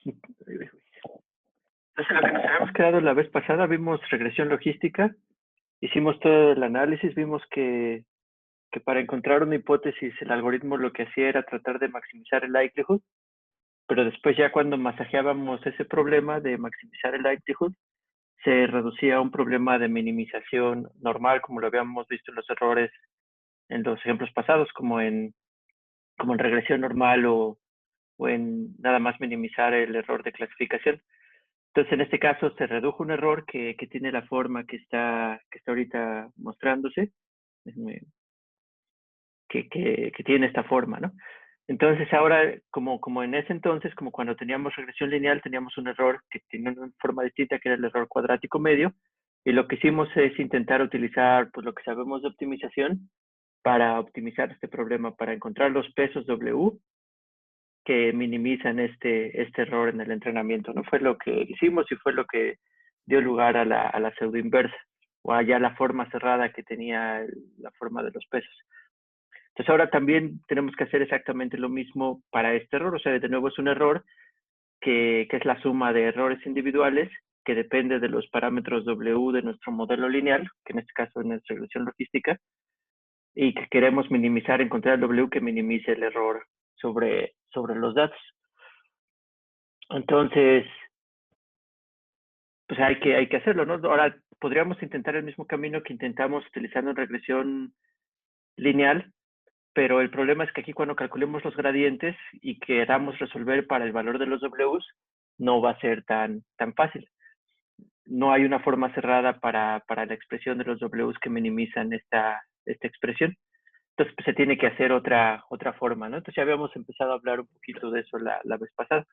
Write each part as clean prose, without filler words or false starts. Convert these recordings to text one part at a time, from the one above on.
Entonces, lo que nos habíamos quedado la vez pasada, vimos regresión logística, hicimos todo el análisis, vimos que para encontrar una hipótesis, el algoritmo lo que hacía era tratar de maximizar el likelihood, pero después ya cuando masajeábamos ese problema de maximizar el likelihood, se reducía a un problema de minimización normal, como lo habíamos visto en los errores en los ejemplos pasados, como en regresión normal o en nada más minimizar el error de clasificación. Entonces, en este caso, se redujo un error que tiene la forma que está ahorita mostrándose, que tiene esta forma, ¿no? Entonces, ahora, como en ese entonces, como cuando teníamos regresión lineal, teníamos un error que tiene una forma distinta, que era el error cuadrático medio, y lo que hicimos es intentar utilizar pues, lo que sabemos de optimización para optimizar este problema, para encontrar los pesos W que minimizan este error en el entrenamiento, ¿no? Fue lo que hicimos y fue lo que dio lugar a la pseudo inversa, o allá la forma cerrada que tenía la forma de los pesos. Entonces ahora también tenemos que hacer exactamente lo mismo para este error, o sea, de nuevo es un error que es la suma de errores individuales que depende de los parámetros W de nuestro modelo lineal, que en este caso es nuestra regresión logística, y que queremos minimizar, encontrar el W que minimice el error sobre los datos. Entonces, pues hay que hacerlo, ¿no? Ahora, podríamos intentar el mismo camino que intentamos utilizando en regresión lineal, pero el problema es que aquí cuando calculemos los gradientes y queramos resolver para el valor de los Ws, no va a ser tan fácil. No hay una forma cerrada para la expresión de los Ws que minimizan esta expresión. Entonces, pues, se tiene que hacer otra forma, ¿no? Entonces, ya habíamos empezado a hablar un poquito de eso la vez pasada.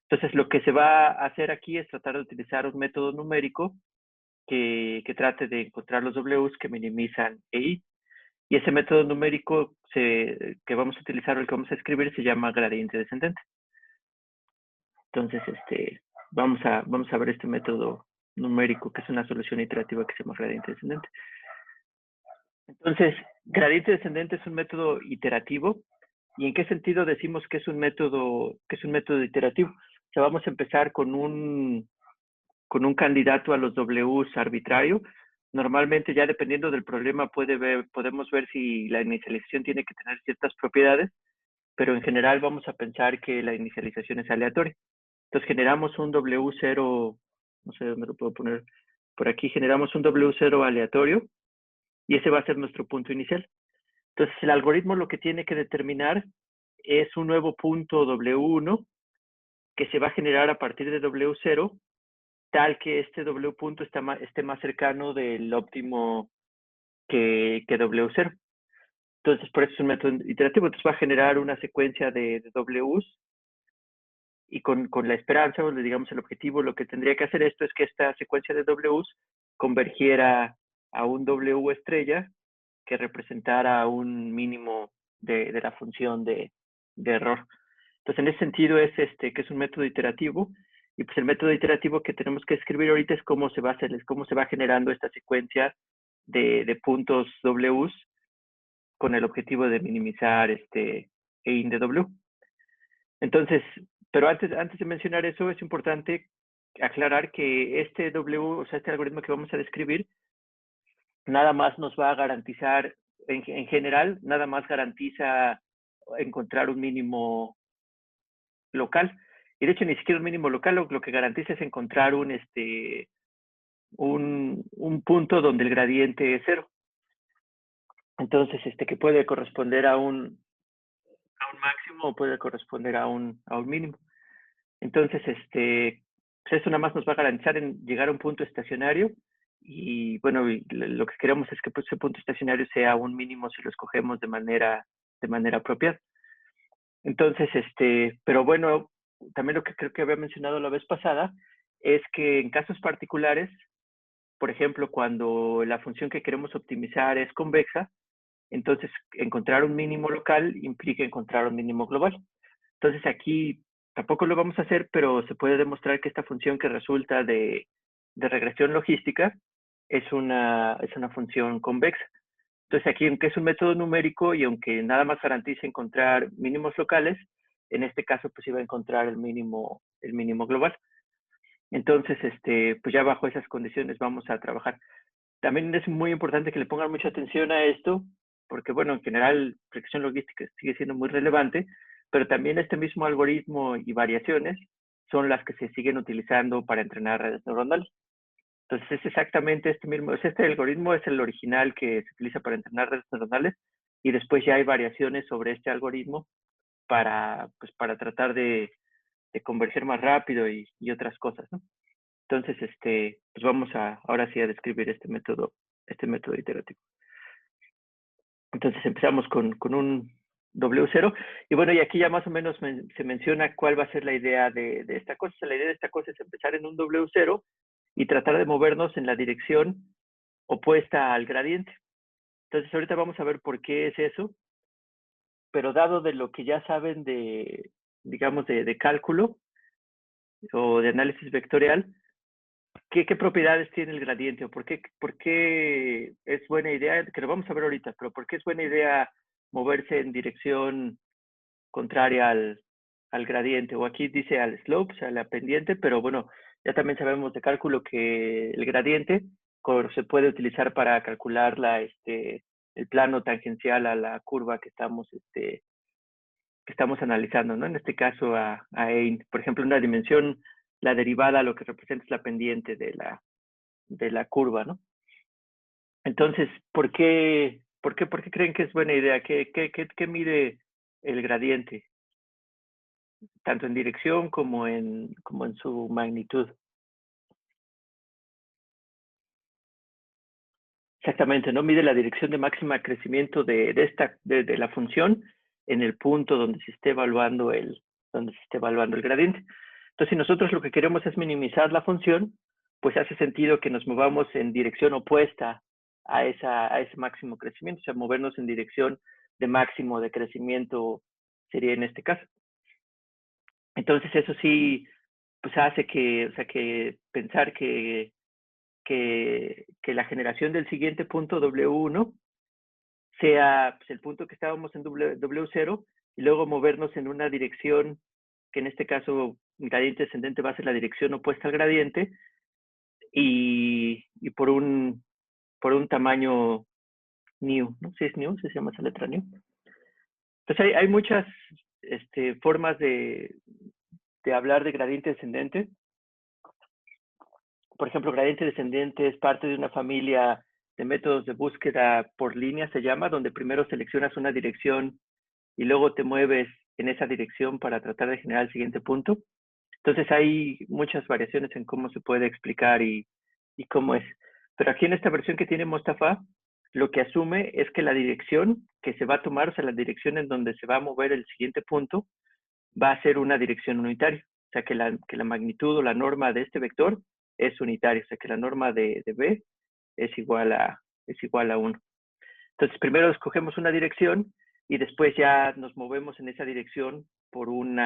Entonces, lo que se va a hacer aquí es tratar de utilizar un método numérico que trate de encontrar los Ws que minimizan EI. Y ese método numérico que vamos a utilizar o el que vamos a escribir se llama gradiente descendente. Entonces, vamos a ver este método numérico, que es una solución iterativa que se llama gradiente descendente. Entonces, gradiente descendente es un método iterativo. ¿Y en qué sentido decimos que es un método iterativo? O sea, vamos a empezar con un candidato a los Ws arbitrario. Normalmente, ya dependiendo del problema, podemos ver si la inicialización tiene que tener ciertas propiedades, pero en general vamos a pensar que la inicialización es aleatoria. Entonces generamos un W0, no sé dónde lo puedo poner, por aquí generamos un W0 aleatorio y ese va a ser nuestro punto inicial. Entonces el algoritmo lo que tiene que determinar es un nuevo punto W1 que se va a generar a partir de W0, tal que este W punto esté más cercano del óptimo que W0. Entonces, por eso es un método iterativo. Entonces va a generar una secuencia de Ws y con la esperanza, o digamos el objetivo, lo que tendría que hacer esto es que esta secuencia de Ws convergiera a un W estrella que representara un mínimo de la función de error. Entonces, en ese sentido es que es un método iterativo, y pues el método iterativo que tenemos que escribir ahorita es cómo se va generando esta secuencia de puntos Ws con el objetivo de minimizar EIN de W. Entonces, pero antes de mencionar eso, es importante aclarar que este W, o sea, este algoritmo que vamos a describir, nada más nos va a garantizar, en general, nada más garantiza encontrar un mínimo local. Y de hecho, ni siquiera un mínimo local, lo que garantiza es encontrar un punto donde el gradiente es cero. Entonces, que puede corresponder a un máximo o puede corresponder a un mínimo. Entonces, pues eso nada más nos va a garantizar en llegar a un punto estacionario y bueno, y lo que queremos es que pues, ese punto estacionario sea un mínimo si lo escogemos de manera apropiada. Entonces, pero bueno, también lo que creo que había mencionado la vez pasada es que en casos particulares, por ejemplo, cuando la función que queremos optimizar es convexa, entonces encontrar un mínimo local implica encontrar un mínimo global. Entonces aquí tampoco lo vamos a hacer, pero se puede demostrar que esta función que resulta de regresión logística es una función convexa. Entonces aquí, aunque es un método numérico y aunque nada más garantiza encontrar mínimos locales, en este caso pues iba a encontrar el mínimo global. Entonces, pues ya bajo esas condiciones vamos a trabajar. También es muy importante que le pongan mucha atención a esto, porque bueno, en general, regresión logística sigue siendo muy relevante, pero también este mismo algoritmo y variaciones son las que se siguen utilizando para entrenar redes neuronales. Entonces es exactamente este mismo, este algoritmo es el original que se utiliza para entrenar redes neuronales y después ya hay variaciones sobre este algoritmo pues, para tratar de converger más rápido y otras cosas, ¿no? Entonces, pues vamos ahora sí a describir este método iterativo. Entonces empezamos con un W0 y bueno, y aquí ya más o menos se menciona cuál va a ser la idea de esta cosa. La idea de esta cosa es empezar en un W0 y tratar de movernos en la dirección opuesta al gradiente. Entonces ahorita vamos a ver por qué es eso, pero dado de lo que ya saben de, digamos, de cálculo o de análisis vectorial, ¿qué propiedades tiene el gradiente? ¿O por qué es buena idea? Que lo vamos a ver ahorita, pero ¿por qué es buena idea moverse en dirección contraria al gradiente? O aquí dice al slope, o sea, a la pendiente, pero bueno, ya también sabemos de cálculo que el gradiente se puede utilizar para calcular el plano tangencial a la curva que estamos analizando, ¿no? En este caso a Ein. Por ejemplo, una dimensión, la derivada lo que representa es la pendiente de la curva, ¿no? Entonces, ¿por qué creen que es buena idea? ¿Qué mide el gradiente? Tanto en dirección como en su magnitud. Exactamente, ¿no? Mide la dirección de máxima crecimiento de la función en el punto donde se esté evaluando el gradiente. Entonces, si nosotros lo que queremos es minimizar la función, pues hace sentido que nos movamos en dirección opuesta a ese máximo crecimiento, o sea, movernos en dirección de máximo de crecimiento sería en este caso. Entonces, eso sí, pues hace que pensar que la generación del siguiente punto W1 sea pues, el punto que estábamos en W0 y luego movernos en una dirección que en este caso el gradiente descendente va a ser la dirección opuesta al gradiente y por un tamaño new, ¿no? Si es new, se llama esa letra new. Entonces hay muchas formas de hablar de gradiente descendente. Por ejemplo, gradiente descendente es parte de una familia de métodos de búsqueda por línea, se llama, donde primero seleccionas una dirección y luego te mueves en esa dirección para tratar de generar el siguiente punto. Entonces hay muchas variaciones en cómo se puede explicar y cómo es. Pero aquí en esta versión que tiene Mostafa, lo que asume es que la dirección que se va a tomar, o sea, la dirección en donde se va a mover el siguiente punto, va a ser una dirección unitaria. O sea, que la magnitud o la norma de este vector es unitaria. O sea, que la norma de B es igual a 1. Entonces, primero escogemos una dirección y después ya nos movemos en esa dirección por un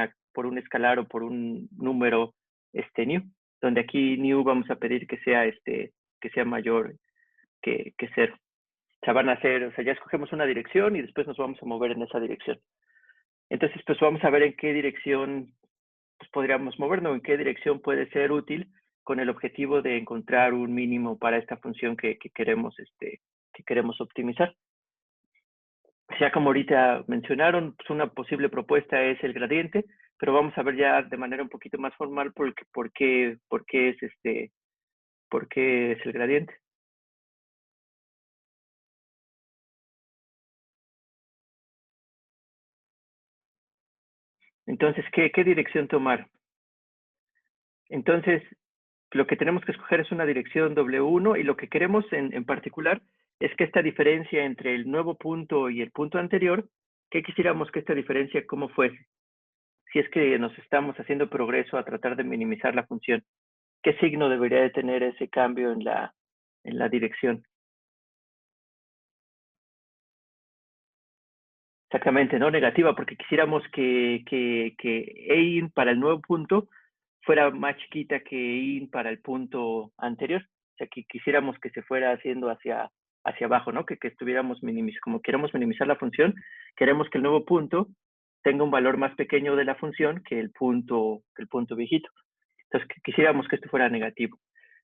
escalar o por un número new, donde aquí new vamos a pedir que sea mayor que 0. O sea, ya escogemos una dirección y después nos vamos a mover en esa dirección. Entonces, pues vamos a ver en qué dirección pues, podríamos movernos, en qué dirección puede ser útil con el objetivo de encontrar un mínimo para esta función que queremos optimizar. Ya como ahorita mencionaron, pues una posible propuesta es el gradiente, pero vamos a ver ya de manera un poquito más formal por qué es el gradiente. Entonces, ¿qué dirección tomar? Entonces, lo que tenemos que escoger es una dirección W1 y lo que queremos en particular es que esta diferencia entre el nuevo punto y el punto anterior, ¿qué quisiéramos que esta diferencia cómo fuese? Si es que nos estamos haciendo progreso a tratar de minimizar la función, ¿qué signo debería de tener ese cambio en la dirección? Exactamente, no negativa, porque quisiéramos que EIN para el nuevo punto fuera más chiquita que EIN para el punto anterior. O sea, que quisiéramos que se fuera haciendo hacia abajo, ¿no? Que estuviéramos como queremos minimizar la función, queremos que el nuevo punto tenga un valor más pequeño de la función que el punto viejito. Entonces, quisiéramos que esto fuera negativo.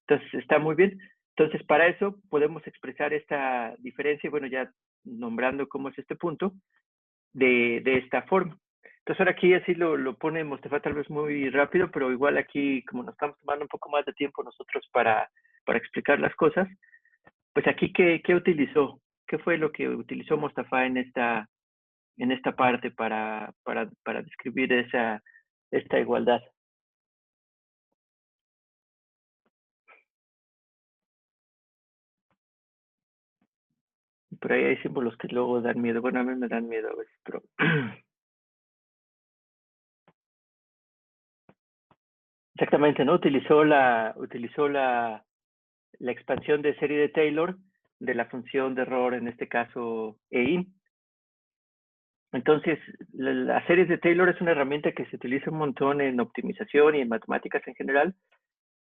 Entonces, está muy bien. Entonces, para eso podemos expresar esta diferencia, y bueno, ya nombrando cómo es este punto, de esta forma. Entonces, ahora aquí así lo pone Mostafa tal vez muy rápido, pero igual aquí, como nos estamos tomando un poco más de tiempo nosotros para explicar las cosas, pues aquí, ¿qué utilizó? ¿Qué fue lo que utilizó Mostafa en esta parte para describir esta igualdad? Por ahí hay símbolos que luego dan miedo. Bueno, a mí me dan miedo a veces, pero... Exactamente, ¿no? Utilizó la expansión de serie de Taylor de la función de error, en este caso EIN. Entonces, las series de Taylor es una herramienta que se utiliza un montón en optimización y en matemáticas en general.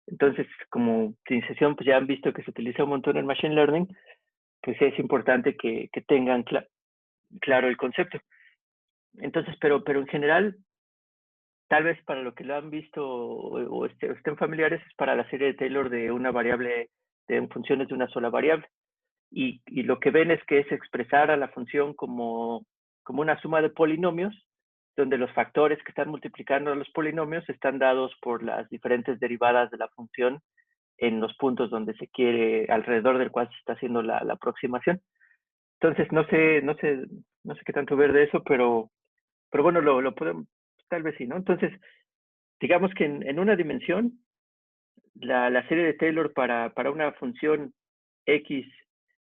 Entonces, como optimización, pues ya han visto que se utiliza un montón en Machine Learning, pues es importante que tengan claro el concepto. Entonces, pero en general, tal vez para lo que lo han visto o estén familiares, es para la serie de Taylor de una variable, de funciones de una sola variable. Y lo que ven es que es expresar a la función como una suma de polinomios, donde los factores que están multiplicando a los polinomios están dados por las diferentes derivadas de la función en los puntos donde se quiere, alrededor del cual se está haciendo la aproximación. Entonces, no sé qué tanto ver de eso, pero bueno, lo podemos, tal vez sí, ¿no? Entonces, digamos que en una dimensión, la serie de Taylor para una función X,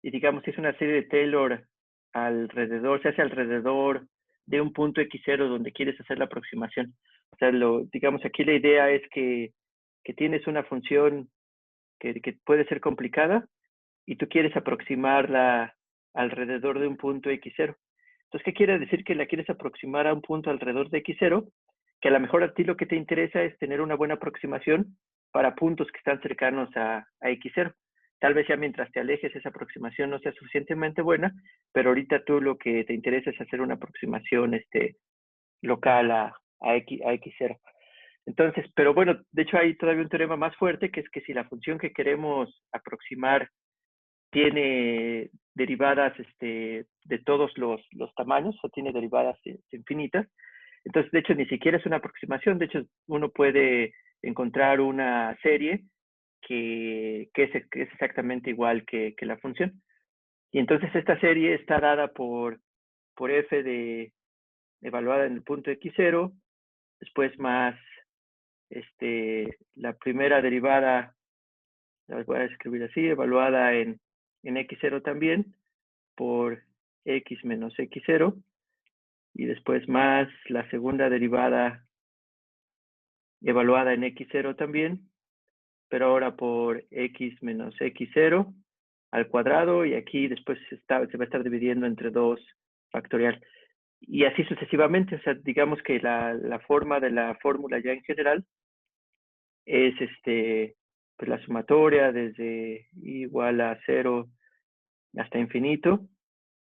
y digamos que es una serie de Taylor se hace alrededor de un punto X0 donde quieres hacer la aproximación. O sea, digamos, aquí la idea es que tienes una función que puede ser complicada y tú quieres aproximarla alrededor de un punto X0. Entonces, ¿qué quiere decir que la quieres aproximar a un punto alrededor de X0? Que a lo mejor a ti lo que te interesa es tener una buena aproximación para puntos que están cercanos a X0. Tal vez ya mientras te alejes esa aproximación no sea suficientemente buena, pero ahorita tú lo que te interesa es hacer una aproximación local a X0. Entonces, pero bueno, de hecho hay todavía un teorema más fuerte, que es que si la función que queremos aproximar tiene derivadas de todos los tamaños, o tiene derivadas infinitas. Entonces, de hecho, ni siquiera es una aproximación. De hecho, uno puede encontrar una serie que es exactamente igual que la función. Y entonces esta serie está dada por f evaluada en el punto x0, después más la primera derivada, la voy a escribir así, evaluada en x0 también, por x menos x0, y después más la segunda derivada evaluada en x0 también, pero ahora por x menos x0 al cuadrado, y aquí después se va a estar dividiendo entre 2 factorial. Y así sucesivamente. O sea, digamos que la forma de la fórmula ya en general es pues la sumatoria desde igual a 0 hasta infinito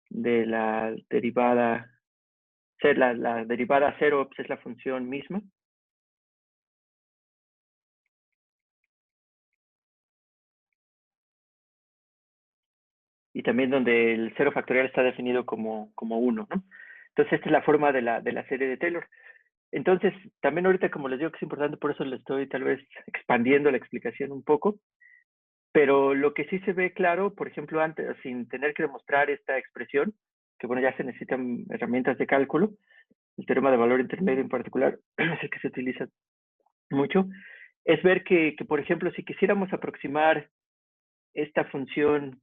de la derivada. La derivada 0 pues, es la función misma. Y también donde el 0 factorial está definido como 1, ¿no? Entonces, esta es la forma de la serie de Taylor. Entonces, también ahorita, como les digo que es importante, por eso le estoy tal vez expandiendo la explicación un poco, pero lo que sí se ve claro, por ejemplo, antes, sin tener que demostrar esta expresión, que bueno, ya se necesitan herramientas de cálculo, el teorema de valor intermedio en particular es el que se utiliza mucho, es ver que por ejemplo, si quisiéramos aproximar esta función,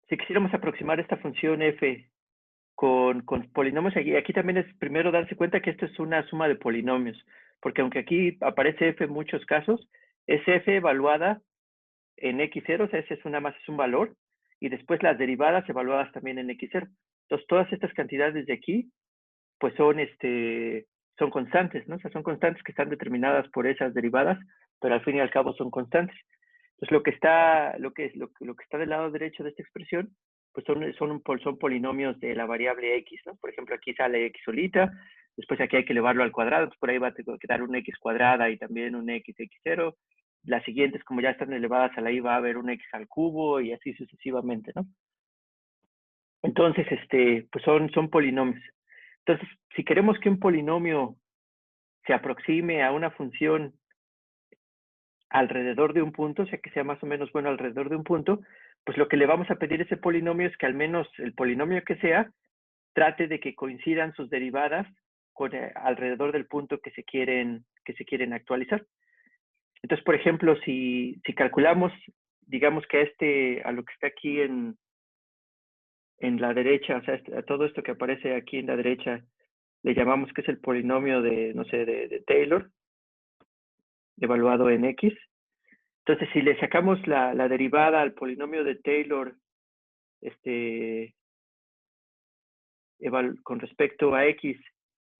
si quisiéramos aproximar esta función f con polinomios, aquí también es primero darse cuenta que esto es una suma de polinomios, porque aunque aquí aparece f en muchos casos, es f evaluada en x0, o sea, ese es es un valor, y después las derivadas evaluadas también en x0. Entonces, todas estas cantidades de aquí, pues son constantes, ¿no? O sea, son constantes que están determinadas por esas derivadas, pero al fin y al cabo son constantes. Entonces, lo que está del lado derecho de esta expresión, pues son polinomios de la variable x, ¿no? Por ejemplo, aquí sale x solita, después aquí hay que elevarlo al cuadrado, pues por ahí va a quedar un x cuadrada y también un x0. Las siguientes, como ya están elevadas a la i, va a haber un x al cubo y así sucesivamente, ¿no? Entonces, pues son polinomios. Entonces, si queremos que un polinomio se aproxime a una función alrededor de un punto, o sea, que sea más o menos bueno alrededor de un punto, pues lo que le vamos a pedir a ese polinomio es que al menos el polinomio que sea, trate de que coincidan sus derivadas con, alrededor del punto que se quieren actualizar. Entonces, por ejemplo, si calculamos, digamos que a lo que está aquí en la derecha, o sea, a todo esto que aparece aquí en la derecha, le llamamos que es el polinomio de, no sé, de Taylor, evaluado en X. Entonces, si le sacamos la derivada al polinomio de Taylor con respecto a X,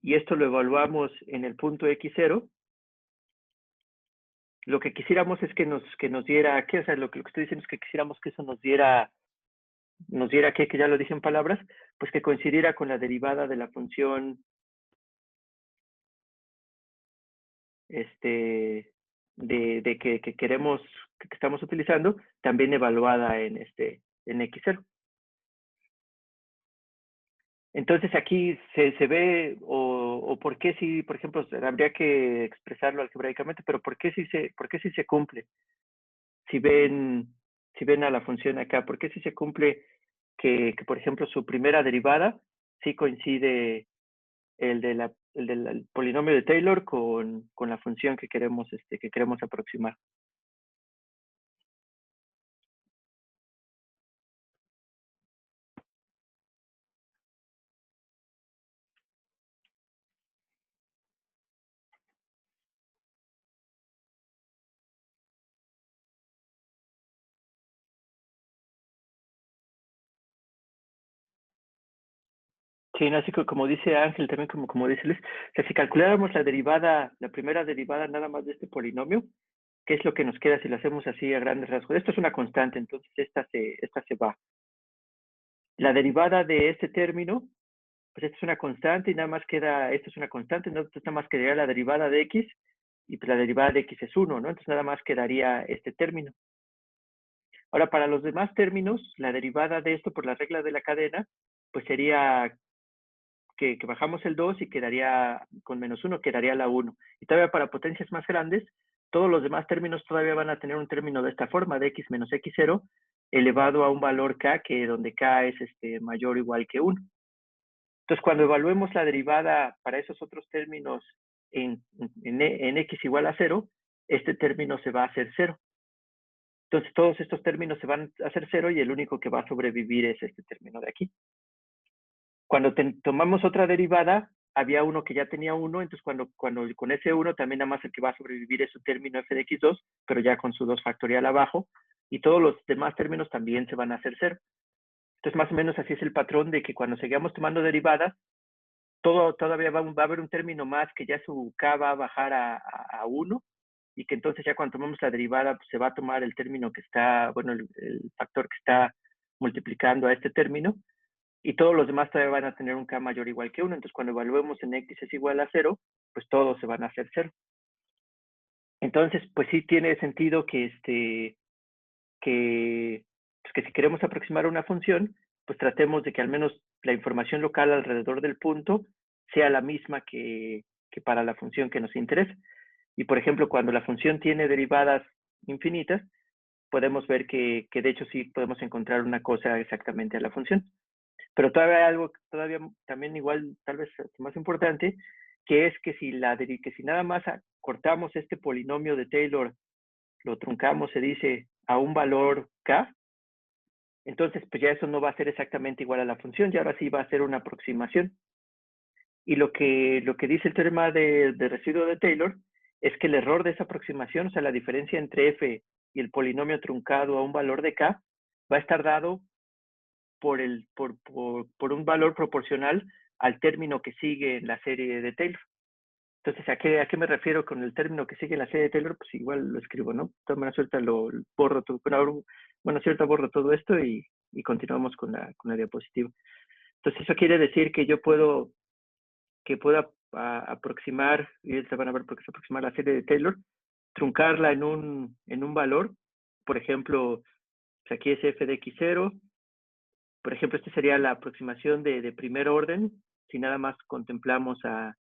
y esto lo evaluamos en el punto X0, lo que quisiéramos es que nos diera, ¿qué? O sea, lo que estoy diciendo es que quisiéramos que eso nos diera ¿qué? Que ya lo dije en palabras, pues que coincidiera con la derivada de la función que queremos, que estamos utilizando, también evaluada en X0. Entonces aquí se ve, o por qué si, por ejemplo, habría que expresarlo algebraicamente, pero por qué si se cumple? Si ven, si ven a la función acá, ¿por qué si se cumple que, por ejemplo, su primera derivada sí coincide el del polinomio de Taylor con la función que queremos aproximar? Sí, no, así como dice Ángel, también como dice Luis, o sea, si calculáramos la primera derivada nada más de este polinomio, ¿qué es lo que nos queda si lo hacemos así a grandes rasgos? Esto es una constante, entonces esta se va. La derivada de este término, pues esta es una constante y nada más queda, esta es una constante, ¿no? Entonces nada más quedaría la derivada de x y pues la derivada de x es 1, ¿no? Entonces nada más quedaría este término. Ahora, para los demás términos, la derivada de esto por la regla de la cadena, pues sería que bajamos el 2 y quedaría con menos 1, quedaría la 1. Y todavía para potencias más grandes, todos los demás términos todavía van a tener un término de esta forma, de x menos x0, elevado a un valor k, que donde k es mayor o igual que 1. Entonces, cuando evaluemos la derivada para esos otros términos en x igual a 0, este término se va a hacer 0. Entonces, todos estos términos se van a hacer 0 y el único que va a sobrevivir es este término de aquí. Cuando tomamos otra derivada, había uno que ya tenía 1, entonces cuando con ese 1 también nada más el que va a sobrevivir es su término f de x2, pero ya con su 2 factorial abajo, y todos los demás términos también se van a hacer 0. Entonces, más o menos así es el patrón de que cuando sigamos tomando derivadas, todavía va a haber un término más que ya su k va a bajar a 1, y que entonces ya cuando tomamos la derivada pues se va a tomar el término que está, bueno, el factor que está multiplicando a este término, y todos los demás todavía van a tener un k mayor o igual que 1. Entonces, cuando evaluemos en x es igual a 0, pues todos se van a hacer 0. Entonces, pues sí tiene sentido que si queremos aproximar una función, pues tratemos de que al menos la información local alrededor del punto sea la misma que para la función que nos interesa. Y por ejemplo, cuando la función tiene derivadas infinitas, podemos ver que de hecho sí podemos encontrar una cosa exactamente a la función. Pero todavía hay algo todavía también igual, tal vez más importante, que es que si nada más cortamos este polinomio de Taylor, lo truncamos, se dice, a un valor k, entonces pues ya eso no va a ser exactamente igual a la función, y ahora sí va a ser una aproximación. Y lo que dice el teorema de residuo de Taylor es que el error de esa aproximación, o sea, la diferencia entre f y el polinomio truncado a un valor de k, va a estar dado por un valor proporcional al término que sigue en la serie de Taylor. Entonces, a qué me refiero con el término que sigue en la serie de Taylor? Pues igual lo escribo, ¿no? De todas maneras, ahorita lo borro todo. Bueno, ahorita borro todo esto y continuamos con la diapositiva. Entonces, eso quiere decir que yo puedo aproximar, y ustedes van a ver por qué se aproxima la serie de Taylor, truncarla en un valor. Por ejemplo, pues aquí es f de x0. Por ejemplo, esta sería la aproximación de primer orden, si nada más contemplamos a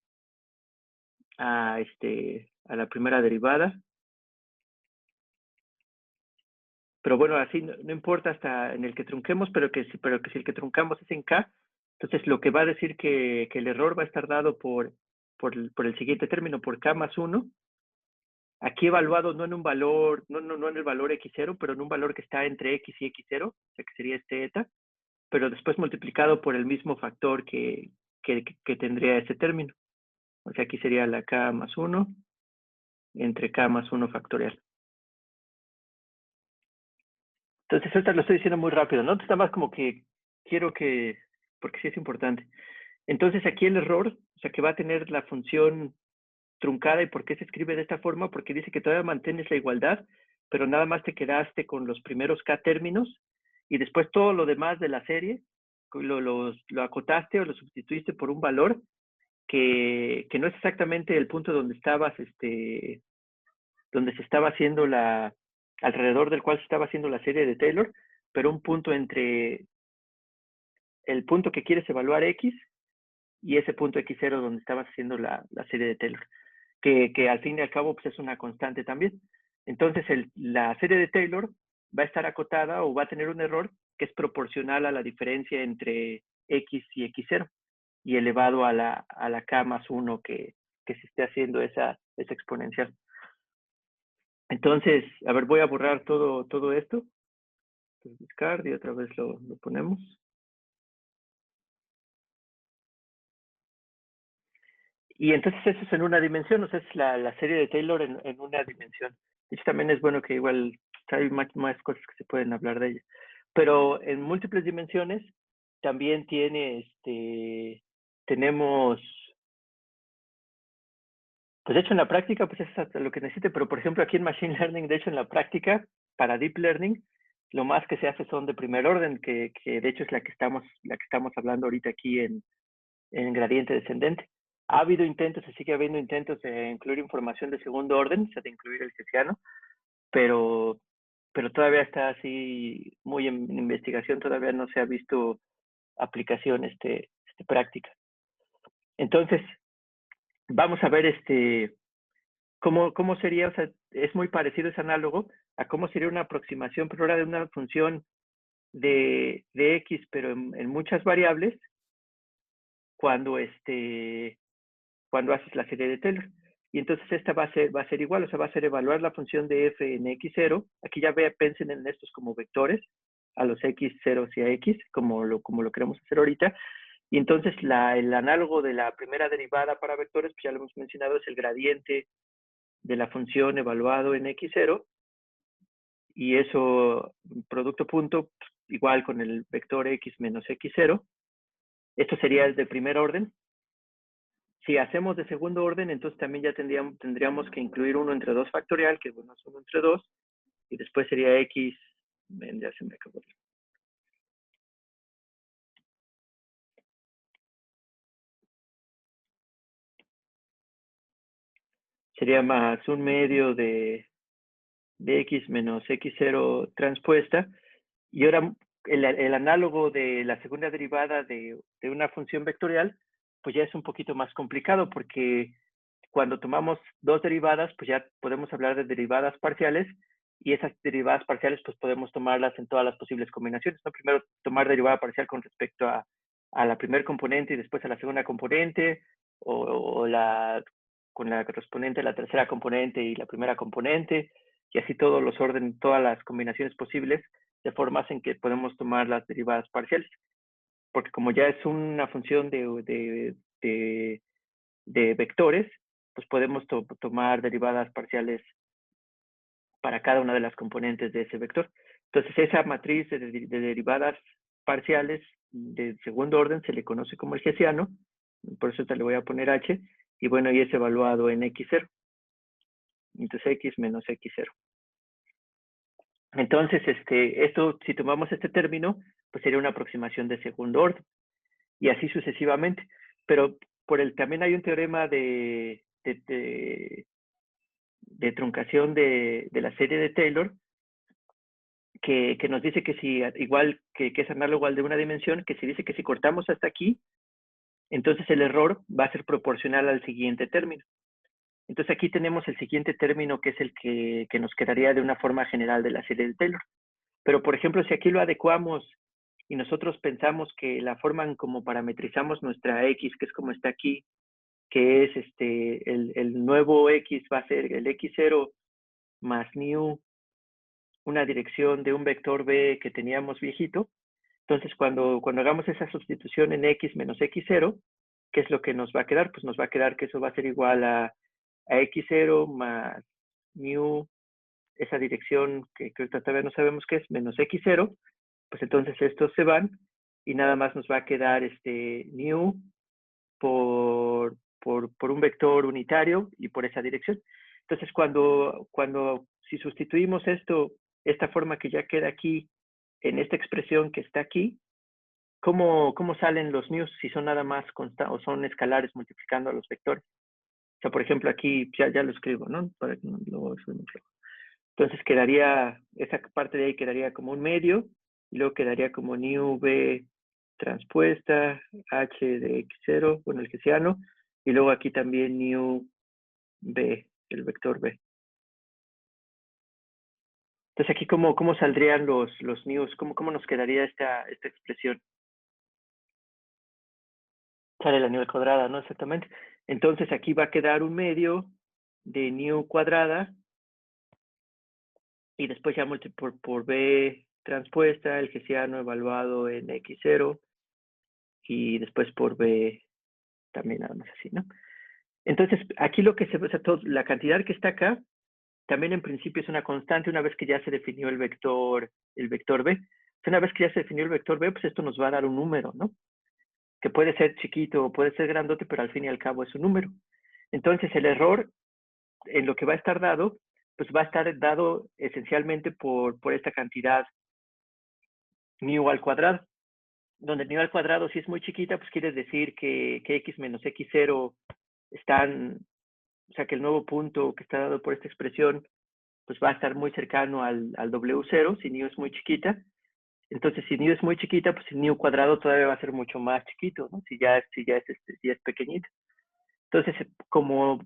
la primera derivada. Pero bueno, así no importa hasta en el que trunquemos, pero que si el que truncamos es en K, entonces lo que va a decir que el error va a estar dado por el siguiente término, por K más 1, aquí evaluado no en un valor, no en el valor x0, pero en un valor que está entre x y x0, o sea que sería este eta, pero después multiplicado por el mismo factor que tendría ese término. O sea, aquí sería la K más 1 entre K más 1 factorial. Entonces, ahorita lo estoy diciendo muy rápido, ¿no? Entonces, nada más como que quiero que, porque sí es importante. Entonces, aquí el error, o sea, que va a tener la función truncada. ¿Y por qué se escribe de esta forma? Porque dice que todavía mantienes la igualdad, pero nada más te quedaste con los primeros K términos y después todo lo demás de la serie lo acotaste o lo sustituiste por un valor que no es exactamente el punto donde estabas, donde se estaba haciendo alrededor del cual se estaba haciendo la serie de Taylor, pero un punto entre el punto que quieres evaluar X y ese punto X0 donde estabas haciendo la serie de Taylor, que al fin y al cabo pues es una constante también. Entonces la serie de Taylor va a estar acotada o va a tener un error que es proporcional a la diferencia entre X y X0 y elevado a la K más 1 que se esté haciendo esa exponencial. Entonces, a ver, voy a borrar todo esto. Discard y otra vez lo ponemos. Y entonces eso es en una dimensión, o sea, es la serie de Taylor en una dimensión. Y también es bueno que igual hay más cosas que se pueden hablar de ella. Pero en múltiples dimensiones también tenemos, pues de hecho en la práctica, pues es hasta lo que necesite, pero por ejemplo aquí en Machine Learning, de hecho en la práctica, para Deep Learning, lo más que se hace son de primer orden, que de hecho es la que estamos hablando ahorita aquí en gradiente descendente. Ha habido intentos, se sigue habiendo intentos de incluir información de segundo orden, o sea, de incluir el hessiano, pero todavía está así muy en investigación, todavía no se ha visto aplicación práctica. Entonces, vamos a ver cómo sería, o sea, es muy parecido, es análogo a cómo sería una aproximación, pero ahora de una función de X, pero en muchas variables, cuando haces la serie de Taylor. Y entonces esta va a ser igual, o sea, va a ser evaluar la función de f en x0. Aquí ya piensen en estos como vectores, a los x0 y a x, como lo queremos hacer ahorita. Y entonces el análogo de la primera derivada para vectores, pues ya lo hemos mencionado, es el gradiente de la función evaluado en x0. Y eso, producto punto, igual con el vector x menos x0. Esto sería el de primer orden. Si hacemos de segundo orden, entonces también ya tendríamos que incluir 1 entre 2 factorial, que bueno, es 1 entre 2, y después sería x, ya se me acabó. Sería más 1 medio de x menos x0 transpuesta, y ahora el análogo de la segunda derivada de una función vectorial, pues ya es un poquito más complicado, porque cuando tomamos dos derivadas, pues ya podemos hablar de derivadas parciales, y esas derivadas parciales pues podemos tomarlas en todas las posibles combinaciones, ¿no? Primero tomar derivada parcial con respecto a la primer componente y después a la segunda componente, o con la correspondiente a la tercera componente y la primera componente, y así todas las combinaciones posibles, de formas en que podemos tomar las derivadas parciales. Porque como ya es una función de vectores, pues podemos tomar derivadas parciales para cada una de las componentes de ese vector. Entonces, esa matriz de derivadas parciales de segundo orden se le conoce como el hessiano, por eso te le voy a poner H, y bueno, y es evaluado en x0. Entonces x menos x0. Entonces, esto, si tomamos este término, pues sería una aproximación de segundo orden, y así sucesivamente. Pero también hay un teorema de truncación de la serie de Taylor, que nos dice que si, igual que es análogo al de una dimensión, que si dice que si cortamos hasta aquí, entonces el error va a ser proporcional al siguiente término. Entonces aquí tenemos el siguiente término, que es el que nos quedaría de una forma general de la serie de Taylor. Pero, por ejemplo, si aquí lo adecuamos y nosotros pensamos que la forma en como parametrizamos nuestra x, que es como está aquí, que es el nuevo x va a ser el x0 más new, una dirección de un vector b que teníamos viejito. Entonces, cuando hagamos esa sustitución en x menos x0, ¿qué es lo que nos va a quedar? Pues nos va a quedar que eso va a ser igual a x0 más new, esa dirección que todavía no sabemos qué es, menos x0, pues entonces estos se van y nada más nos va a quedar new por un vector unitario y por esa dirección. Entonces, si sustituimos esta forma que ya queda aquí, en esta expresión que está aquí, ¿cómo salen los news si son nada más constantes o son escalares multiplicando a los vectores? O sea, por ejemplo, aquí ya lo escribo, ¿no? Para que no lo Entonces quedaría, esa parte de ahí quedaría como un medio, y luego quedaría como new b transpuesta h de x0, bueno, el hessiano, y luego aquí también new b, el vector b. Entonces aquí cómo saldrían los news, cómo nos quedaría esta expresión. Sale la new cuadrada, ¿no? Exactamente. Entonces aquí va a quedar un medio de new cuadrada, y después ya por b transpuesta, el hessiano evaluado en x0, y después por b también nada más así, ¿no? Entonces, aquí lo que o sea, la cantidad que está acá, también en principio es una constante una vez que ya se definió el vector b. Una vez que ya se definió el vector b, pues esto nos va a dar un número, ¿no? Que puede ser chiquito o puede ser grandote, pero al fin y al cabo es un número. Entonces, el error en lo que va a estar dado, pues va a estar dado esencialmente por esta cantidad mu al cuadrado, donde mu al cuadrado, si es muy chiquita, pues quiere decir que x menos x0 están, o sea, que el nuevo punto que está dado por esta expresión, pues va a estar muy cercano al W0, si nu es muy chiquita. Entonces, si nu es muy chiquita, pues el nu cuadrado todavía va a ser mucho más chiquito, ¿no? Si ya es pequeñito. Entonces, como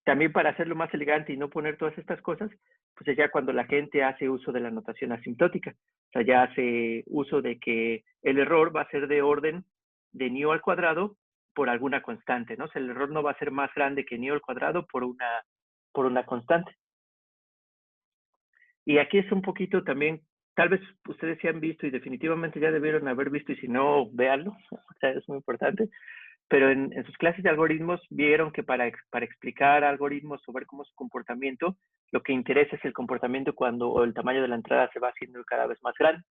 también para hacerlo más elegante y no poner todas estas cosas, pues es ya cuando la gente hace uso de la notación asintótica. O sea, ya hace uso de que el error va a ser de orden de nu al cuadrado por alguna constante, ¿no? O sea, el error no va a ser más grande que nu al cuadrado por una constante. Y aquí es un poquito también, tal vez ustedes sí han visto y definitivamente ya debieron haber visto, y si no, véanlo, o sea, es muy importante, pero en sus clases de algoritmos vieron que para explicar algoritmos o ver cómo es su comportamiento, lo que interesa es el comportamiento cuando el tamaño de la entrada se va haciendo cada vez más grande.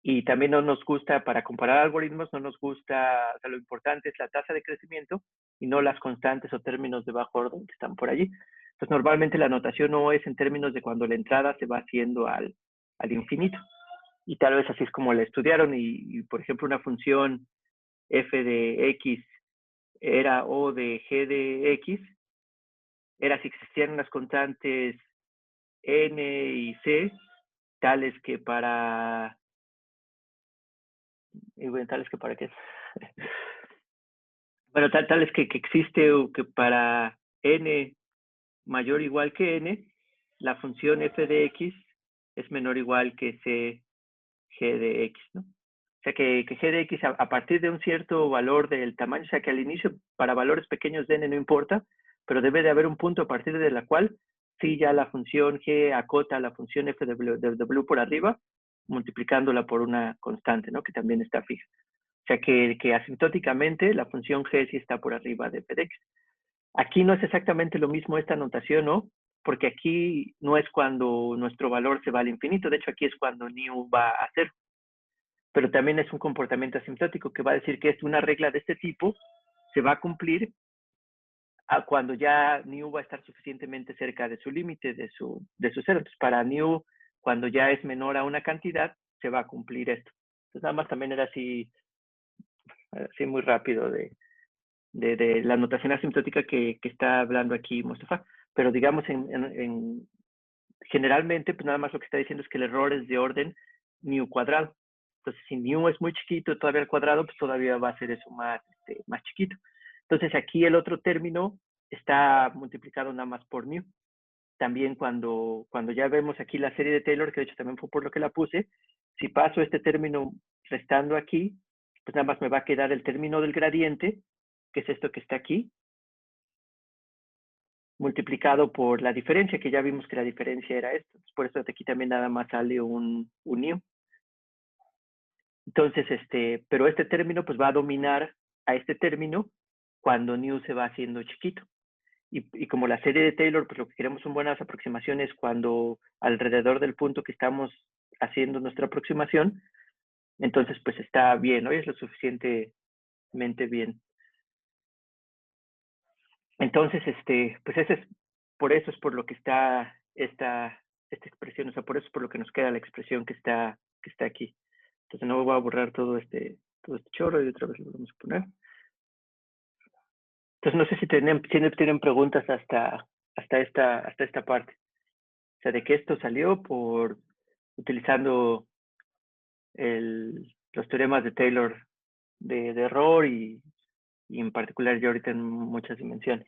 Y también no nos gusta, para comparar algoritmos, no nos gusta, o sea, lo importante es la tasa de crecimiento y no las constantes o términos de bajo orden que están por allí. Entonces, normalmente la notación no es en términos de cuando la entrada se va haciendo al infinito. Y tal vez así es como la estudiaron. Y por ejemplo, una función f de x era o de g de x, era si existían unas constantes n y c, tales que para... tales que para qué. Bueno, tales que existe o que para n mayor o igual que n, la función f de x es menor o igual que c g de x, ¿no? O sea, que g de x a partir de un cierto valor del tamaño, o sea, que al inicio para valores pequeños de n no importa, pero debe de haber un punto a partir de la cual sí ya la función g acota la función f de w por arriba, multiplicándola por una constante, ¿no? Que también está fija. O sea, que asintóticamente la función g sí está por arriba de f de x. Aquí no es exactamente lo mismo esta notación, ¿no? Porque aquí no es cuando nuestro valor se va al infinito, de hecho aquí es cuando nu va a cero. Pero también es un comportamiento asintótico que va a decir que es una regla de este tipo se va a cumplir a cuando ya new va a estar suficientemente cerca de su límite, de su cero. Entonces, para new, cuando ya es menor a una cantidad, se va a cumplir esto. Entonces, nada más también era así muy rápido de la notación asintótica que está hablando aquí Mustafa. Pero digamos, generalmente, pues nada más lo que está diciendo es que el error es de orden new cuadrado. Entonces, si new es muy chiquito, todavía al cuadrado, pues todavía va a ser eso más chiquito. Entonces, aquí el otro término está multiplicado nada más por new. También cuando ya vemos aquí la serie de Taylor, que de hecho también fue por lo que la puse, si paso este término restando aquí, pues nada más me va a quedar el término del gradiente, que es esto que está aquí, multiplicado por la diferencia, que ya vimos que la diferencia era esto. Por eso aquí también nada más sale un new. Entonces, pero este término pues va a dominar a este término cuando new se va haciendo chiquito. Y como la serie de Taylor, pues lo que queremos son buenas aproximaciones cuando alrededor del punto que estamos haciendo nuestra aproximación, entonces pues está bien, ¿no? Es lo suficientemente bien. Entonces, pues por eso es por lo que está esta expresión, o sea, por eso es por lo que nos queda la expresión que está aquí. Entonces no voy a borrar todo este chorro y otra vez lo vamos a poner. Entonces no sé si tienen preguntas hasta esta parte. O sea, de que esto salió por utilizando los teoremas de Taylor de error y en particular yo ahorita en muchas dimensiones.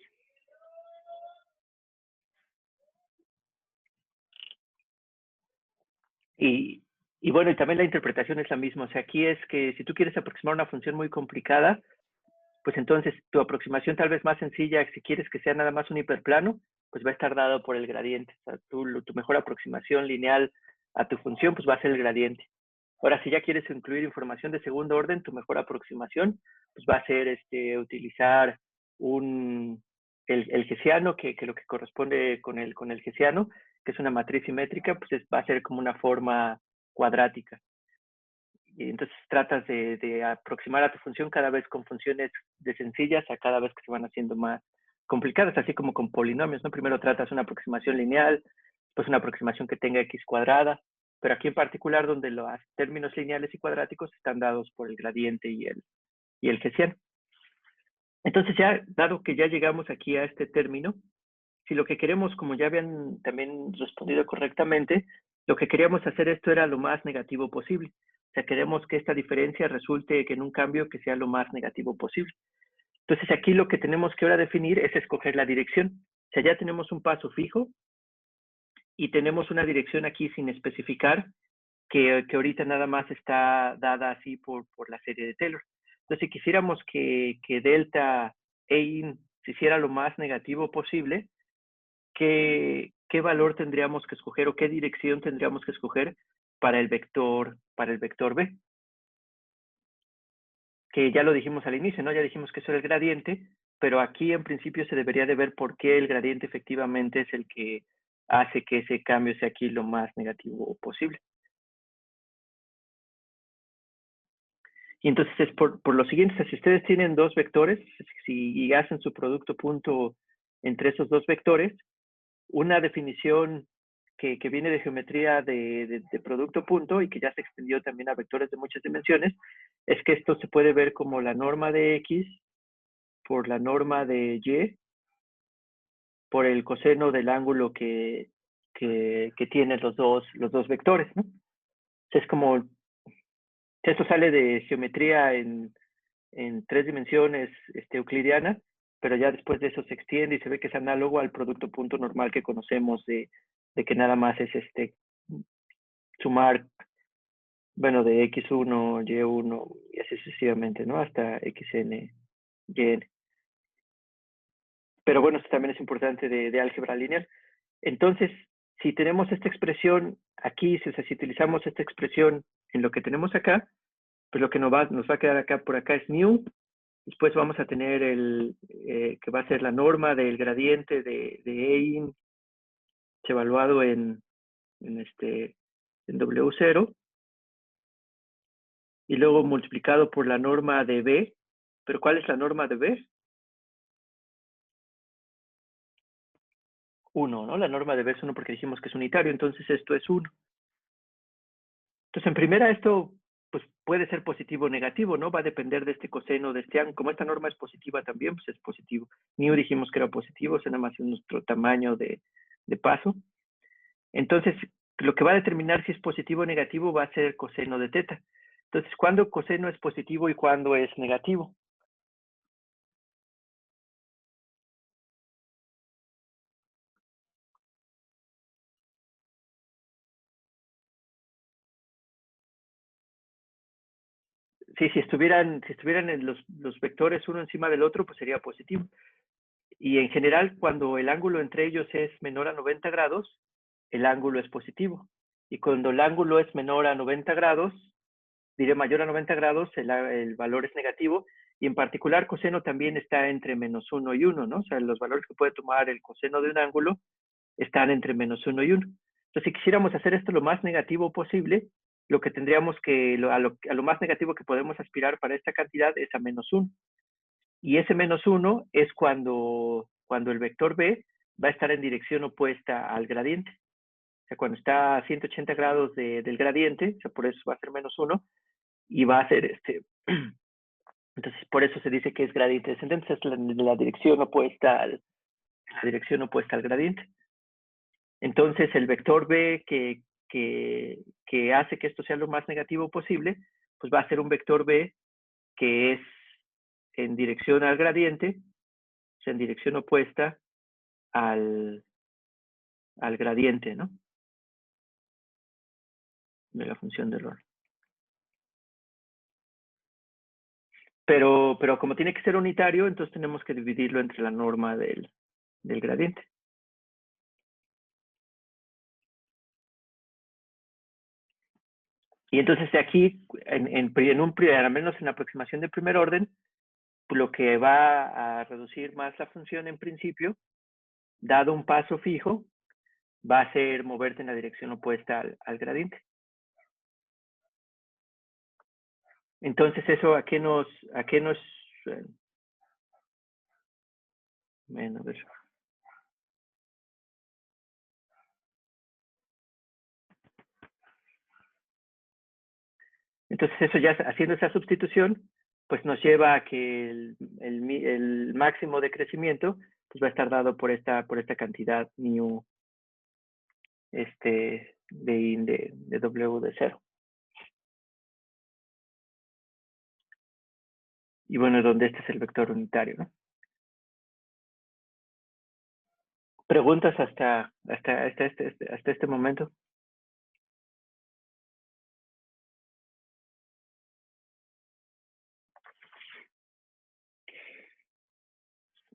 Y bueno, y también la interpretación es la misma. O sea, aquí es que si tú quieres aproximar una función muy complicada, pues entonces tu aproximación tal vez más sencilla, si quieres que sea nada más un hiperplano, pues va a estar dado por el gradiente. O sea, tu mejor aproximación lineal a tu función, pues va a ser el gradiente. Ahora, si ya quieres incluir información de segundo orden, tu mejor aproximación, pues va a ser utilizar el hessiano, que lo que corresponde con el hessiano, que es una matriz simétrica, pues va a ser como una forma cuadrática. Y entonces tratas de aproximar a tu función cada vez con funciones de sencillas a cada vez que se van haciendo más complicadas, así como con polinomios, ¿no? Primero tratas una aproximación lineal, después una aproximación que tenga x cuadrada, pero aquí en particular donde los términos lineales y cuadráticos están dados por el gradiente y el hessiano. Entonces ya, dado que ya llegamos aquí a este término, si lo que queremos, como ya habían también respondido correctamente, lo que queríamos hacer esto era lo más negativo posible. O sea, queremos que esta diferencia resulte en un cambio que sea lo más negativo posible. Entonces aquí lo que tenemos que ahora definir es escoger la dirección. O sea, ya tenemos un paso fijo y tenemos una dirección aquí sin especificar que ahorita nada más está dada así por la serie de Taylor. Entonces, si quisiéramos que delta E se hiciera lo más negativo posible, ¿qué valor tendríamos que escoger o qué dirección tendríamos que escoger para el vector B? Que ya lo dijimos al inicio, ¿no? Ya dijimos que eso era el gradiente, pero aquí en principio se debería de ver por qué el gradiente efectivamente es el que hace que ese cambio sea aquí lo más negativo posible. Y entonces es por lo siguiente, si ustedes tienen dos vectores, si hacen su producto punto entre esos dos vectores, una definición que viene de geometría de producto punto y que ya se extendió también a vectores de muchas dimensiones, es que esto se puede ver como la norma de X por la norma de Y por el coseno del ángulo que tienen los dos vectores, ¿no? Es como, esto sale de geometría en 3 dimensiones euclidiana, pero ya después de eso se extiende y se ve que es análogo al producto punto normal que conocemos de que nada más es sumar, bueno, de x1, y1 y así sucesivamente, ¿no? Hasta xn, yn. Pero bueno, esto también es importante de álgebra lineal. Entonces, si tenemos esta expresión aquí, o sea, si utilizamos esta expresión en lo que tenemos acá, pues lo que nos va a quedar acá por acá es mu. Después vamos a tener que va a ser la norma del gradiente de Ein evaluado en W0 y luego multiplicado por la norma de B. ¿Pero cuál es la norma de B? 1, ¿no? La norma de B es 1 porque dijimos que es unitario, entonces esto es 1. Entonces, en primera, esto pues puede ser positivo o negativo, ¿no? Va a depender de este coseno de este ángulo. Como esta norma es positiva también, pues es positivo. Mu dijimos que era positivo, o sea, nada más nuestro tamaño de paso. Entonces, lo que va a determinar si es positivo o negativo va a ser el coseno de teta. Entonces, ¿cuándo coseno es positivo y cuándo es negativo? Sí, si estuvieran en los vectores uno encima del otro, pues sería positivo. Y en general, cuando el ángulo entre ellos es menor a 90 grados, el ángulo es positivo. Y cuando el ángulo es menor a 90 grados, diré mayor a 90 grados, el valor es negativo. Y en particular, coseno también está entre -1 y 1, ¿no? O sea, los valores que puede tomar el coseno de un ángulo están entre -1 y 1. Entonces, si quisiéramos hacer esto lo más negativo posible, lo que tendríamos que, a lo más negativo que podemos aspirar para esta cantidad es a -1. Y ese -1 es cuando el vector B va a estar en dirección opuesta al gradiente. O sea, cuando está a 180 grados del gradiente, o sea, por eso va a ser -1, y va a ser entonces por eso se dice que es gradiente descendente, es la dirección opuesta al gradiente. Entonces el vector B que hace que esto sea lo más negativo posible, pues va a ser un vector B que es en dirección al gradiente, o sea, en dirección opuesta al gradiente, ¿no? De la función de error. Pero como tiene que ser unitario, entonces tenemos que dividirlo entre la norma del gradiente. Y entonces de aquí, al menos en la aproximación de primer orden, lo que va a reducir más la función en principio, dado un paso fijo, va a ser moverte en la dirección opuesta al gradiente. Entonces, ¿eso a qué nos bueno, a ver. Entonces, eso ya haciendo esa sustitución, pues nos lleva a que el máximo de crecimiento pues va a estar dado por esta cantidad mu de W de 0. Y bueno, donde este es el vector unitario, ¿no? ¿Preguntas hasta este momento?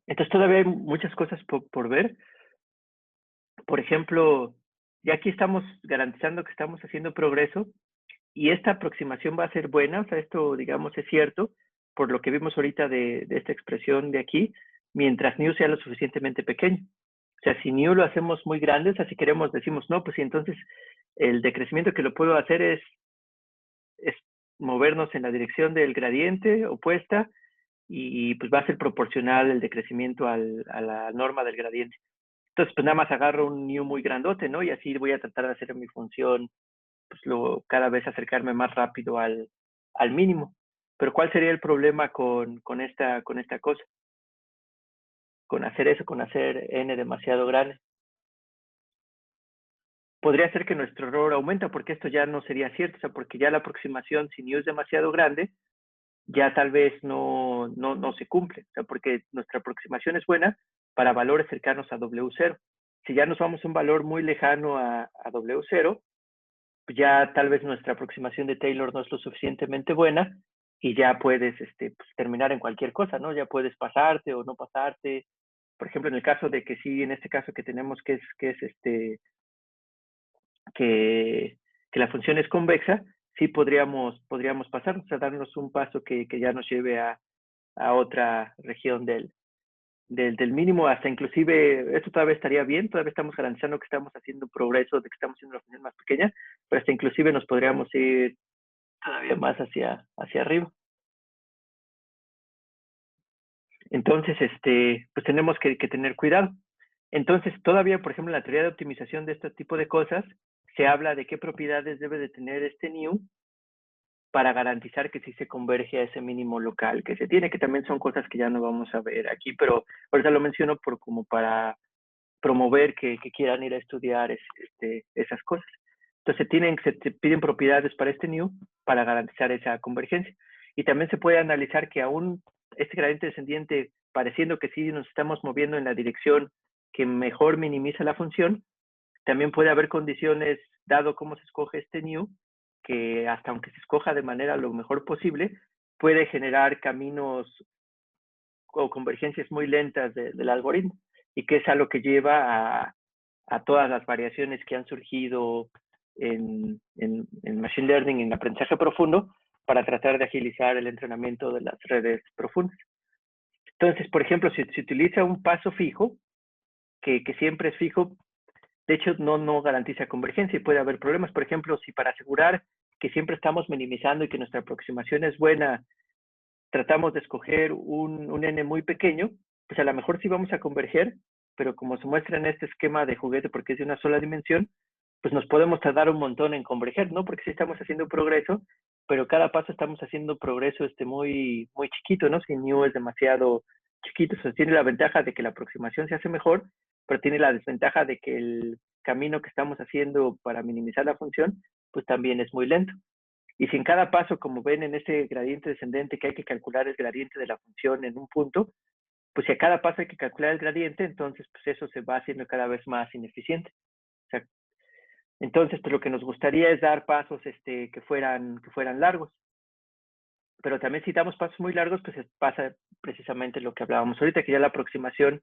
Entonces todavía hay muchas cosas por ver. Por ejemplo, ya aquí estamos garantizando que estamos haciendo progreso y esta aproximación va a ser buena, o sea, esto, digamos, es cierto, por lo que vimos ahorita de esta expresión de aquí, mientras nu sea lo suficientemente pequeño. O sea, si nu lo hacemos muy grande, o sea, si queremos, decimos, no, pues sí, entonces el decrecimiento que lo puedo hacer es movernos en la dirección del gradiente opuesta y pues va a ser proporcional el decrecimiento a la norma del gradiente. Entonces, pues nada más agarro un nu muy grandote, ¿no? Y así voy a tratar de hacer mi función, pues cada vez acercarme más rápido al mínimo. Pero ¿cuál sería el problema con esta cosa? Con hacer eso, con hacer n demasiado grande. Podría ser que nuestro error aumenta, porque esto ya no sería cierto, o sea, porque ya la aproximación, si nu es demasiado grande, ya tal vez no se cumple, o sea, porque nuestra aproximación es buena para valores cercanos a W0. Si ya nos vamos a un valor muy lejano a W0, ya tal vez nuestra aproximación de Taylor no es lo suficientemente buena y ya puedes pues, terminar en cualquier cosa, ¿no? Ya puedes pasarte o no pasarte. Por ejemplo, en el caso de que sí, en este caso que tenemos que la función es convexa, sí podríamos pasarnos, o sea, darnos un paso que ya nos lleve a otra región del mínimo, hasta inclusive, esto todavía estaría bien, todavía estamos garantizando que estamos haciendo progreso, de que estamos haciendo una función más pequeña, pero hasta inclusive nos podríamos ir todavía más hacia arriba. Entonces, pues tenemos que tener cuidado. Entonces, todavía, por ejemplo, en la teoría de optimización de este tipo de cosas, se habla de qué propiedades debe de tener este new para garantizar que sí se converge a ese mínimo local que se tiene, que también son cosas que ya no vamos a ver aquí, pero ahorita lo menciono por como para promover que quieran ir a estudiar esas cosas. Entonces se piden propiedades para este new para garantizar esa convergencia. Y también se puede analizar que aún este gradiente descendiente, pareciendo que sí nos estamos moviendo en la dirección que mejor minimiza la función, también puede haber condiciones, dado cómo se escoge este new, que hasta aunque se escoja de manera lo mejor posible, puede generar caminos o convergencias muy lentas del algoritmo, y que es a lo que lleva a todas las variaciones que han surgido en Machine Learning, en aprendizaje profundo, para tratar de agilizar el entrenamiento de las redes profundas. Entonces, por ejemplo, si se utiliza un paso fijo, que siempre es fijo, de hecho no garantiza convergencia y puede haber problemas. Por ejemplo, si para asegurar que siempre estamos minimizando y que nuestra aproximación es buena, tratamos de escoger un n muy pequeño, pues a lo mejor sí vamos a converger, pero como se muestra en este esquema de juguete porque es de una sola dimensión, pues nos podemos tardar un montón en converger, ¿no? Porque sí estamos haciendo progreso, pero cada paso estamos haciendo progreso muy chiquito, ¿no? Si new es demasiado chiquito, o sea, tiene la ventaja de que la aproximación se hace mejor, pero tiene la desventaja de que el camino que estamos haciendo para minimizar la función, pues también es muy lento. Y si en cada paso, como ven en este gradiente descendente, que hay que calcular el gradiente de la función en un punto, pues si a cada paso hay que calcular el gradiente, entonces pues eso se va haciendo cada vez más ineficiente. O sea, entonces, pues lo que nos gustaría es dar pasos que fueran largos. Pero también si damos pasos muy largos, pues pasa precisamente lo que hablábamos ahorita, que ya la aproximación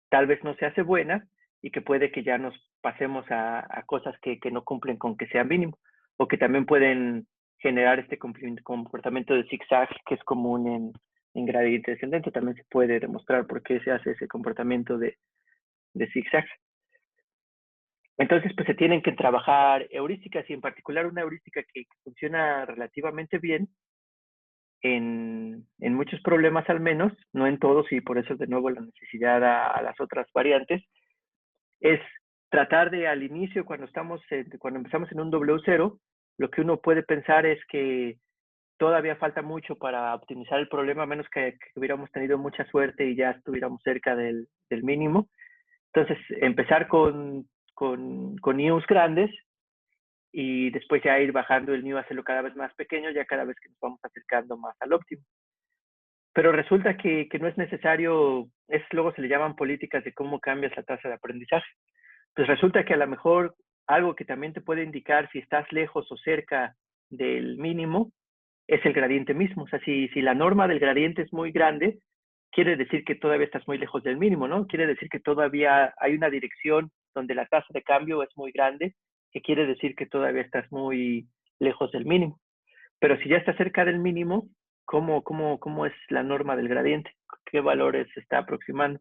tal vez no se hace buena y que puede que ya nos pasemos a cosas que no cumplen con que sea mínimo, o que también pueden generar este comportamiento de zigzag que es común en gradiente descendente. También se puede demostrar por qué se hace ese comportamiento de zigzag. Entonces, pues se tienen que trabajar heurísticas, y en particular una heurística que funciona relativamente bien en muchos problemas al menos, no en todos, y por eso de nuevo la necesidad a las otras variantes, es tratar de al inicio, cuando empezamos en un W0, lo que uno puede pensar es que todavía falta mucho para optimizar el problema, a menos que hubiéramos tenido mucha suerte y ya estuviéramos cerca del mínimo. Entonces, empezar con news grandes y después ya ir bajando el new, hacerlo cada vez más pequeño, ya cada vez que nos vamos acercando más al óptimo. Pero resulta que no es necesario, luego se le llaman políticas de cómo cambias la tasa de aprendizaje. Pues resulta que a lo mejor algo que también te puede indicar si estás lejos o cerca del mínimo es el gradiente mismo. O sea, si la norma del gradiente es muy grande, quiere decir que todavía estás muy lejos del mínimo, ¿no? Quiere decir que todavía hay una dirección donde la tasa de cambio es muy grande, que quiere decir que todavía estás muy lejos del mínimo. Pero si ya está cerca del mínimo, ¿cómo es la norma del gradiente? ¿Qué valores se está aproximando?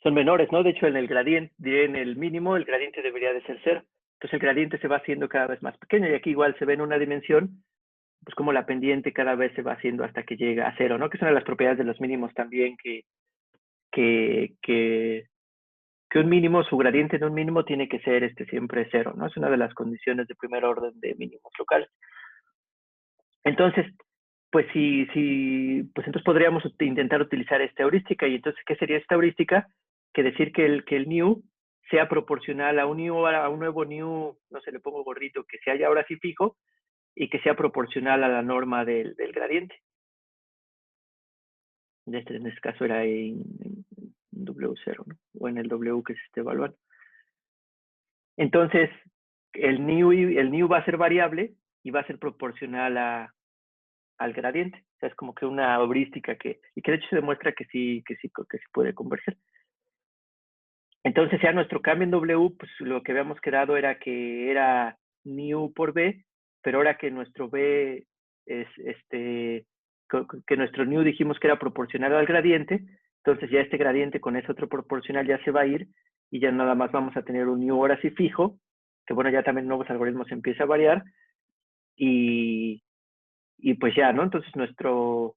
Son menores, ¿no? De hecho, en el gradiente, en el mínimo, el gradiente debería de ser cero. Entonces el gradiente se va haciendo cada vez más pequeño, y aquí igual se ve en una dimensión, pues como la pendiente cada vez se va haciendo hasta que llega a cero, ¿no? Que es una de las propiedades de los mínimos también, que, que, que un mínimo, su gradiente de un mínimo tiene que ser siempre cero, ¿no? Es una de las condiciones de primer orden de mínimos locales. Entonces, pues pues entonces podríamos intentar utilizar esta heurística. Y entonces, ¿qué sería esta heurística? Que decir que el new sea proporcional a un nuevo new, no sé, le pongo gorrito, que se haya ahora sí fijo, y que sea proporcional a la norma del gradiente. En este caso era en W0, ¿no? O en el W que se esté evaluando. Entonces, el new va a ser variable y va a ser proporcional al gradiente. O sea, es como que una heurística y que de hecho se demuestra que sí puede converger. Entonces, ya nuestro cambio en W, pues lo que habíamos quedado era que era new por B, pero ahora que nuestro B es que nuestro new dijimos que era proporcional al gradiente, Entonces ya este gradiente con ese otro proporcional ya se va a ir y ya nada más vamos a tener un nu ahora sí fijo, que bueno, ya también nuevos algoritmos empieza a variar y, y pues ya, ¿no? Entonces nuestro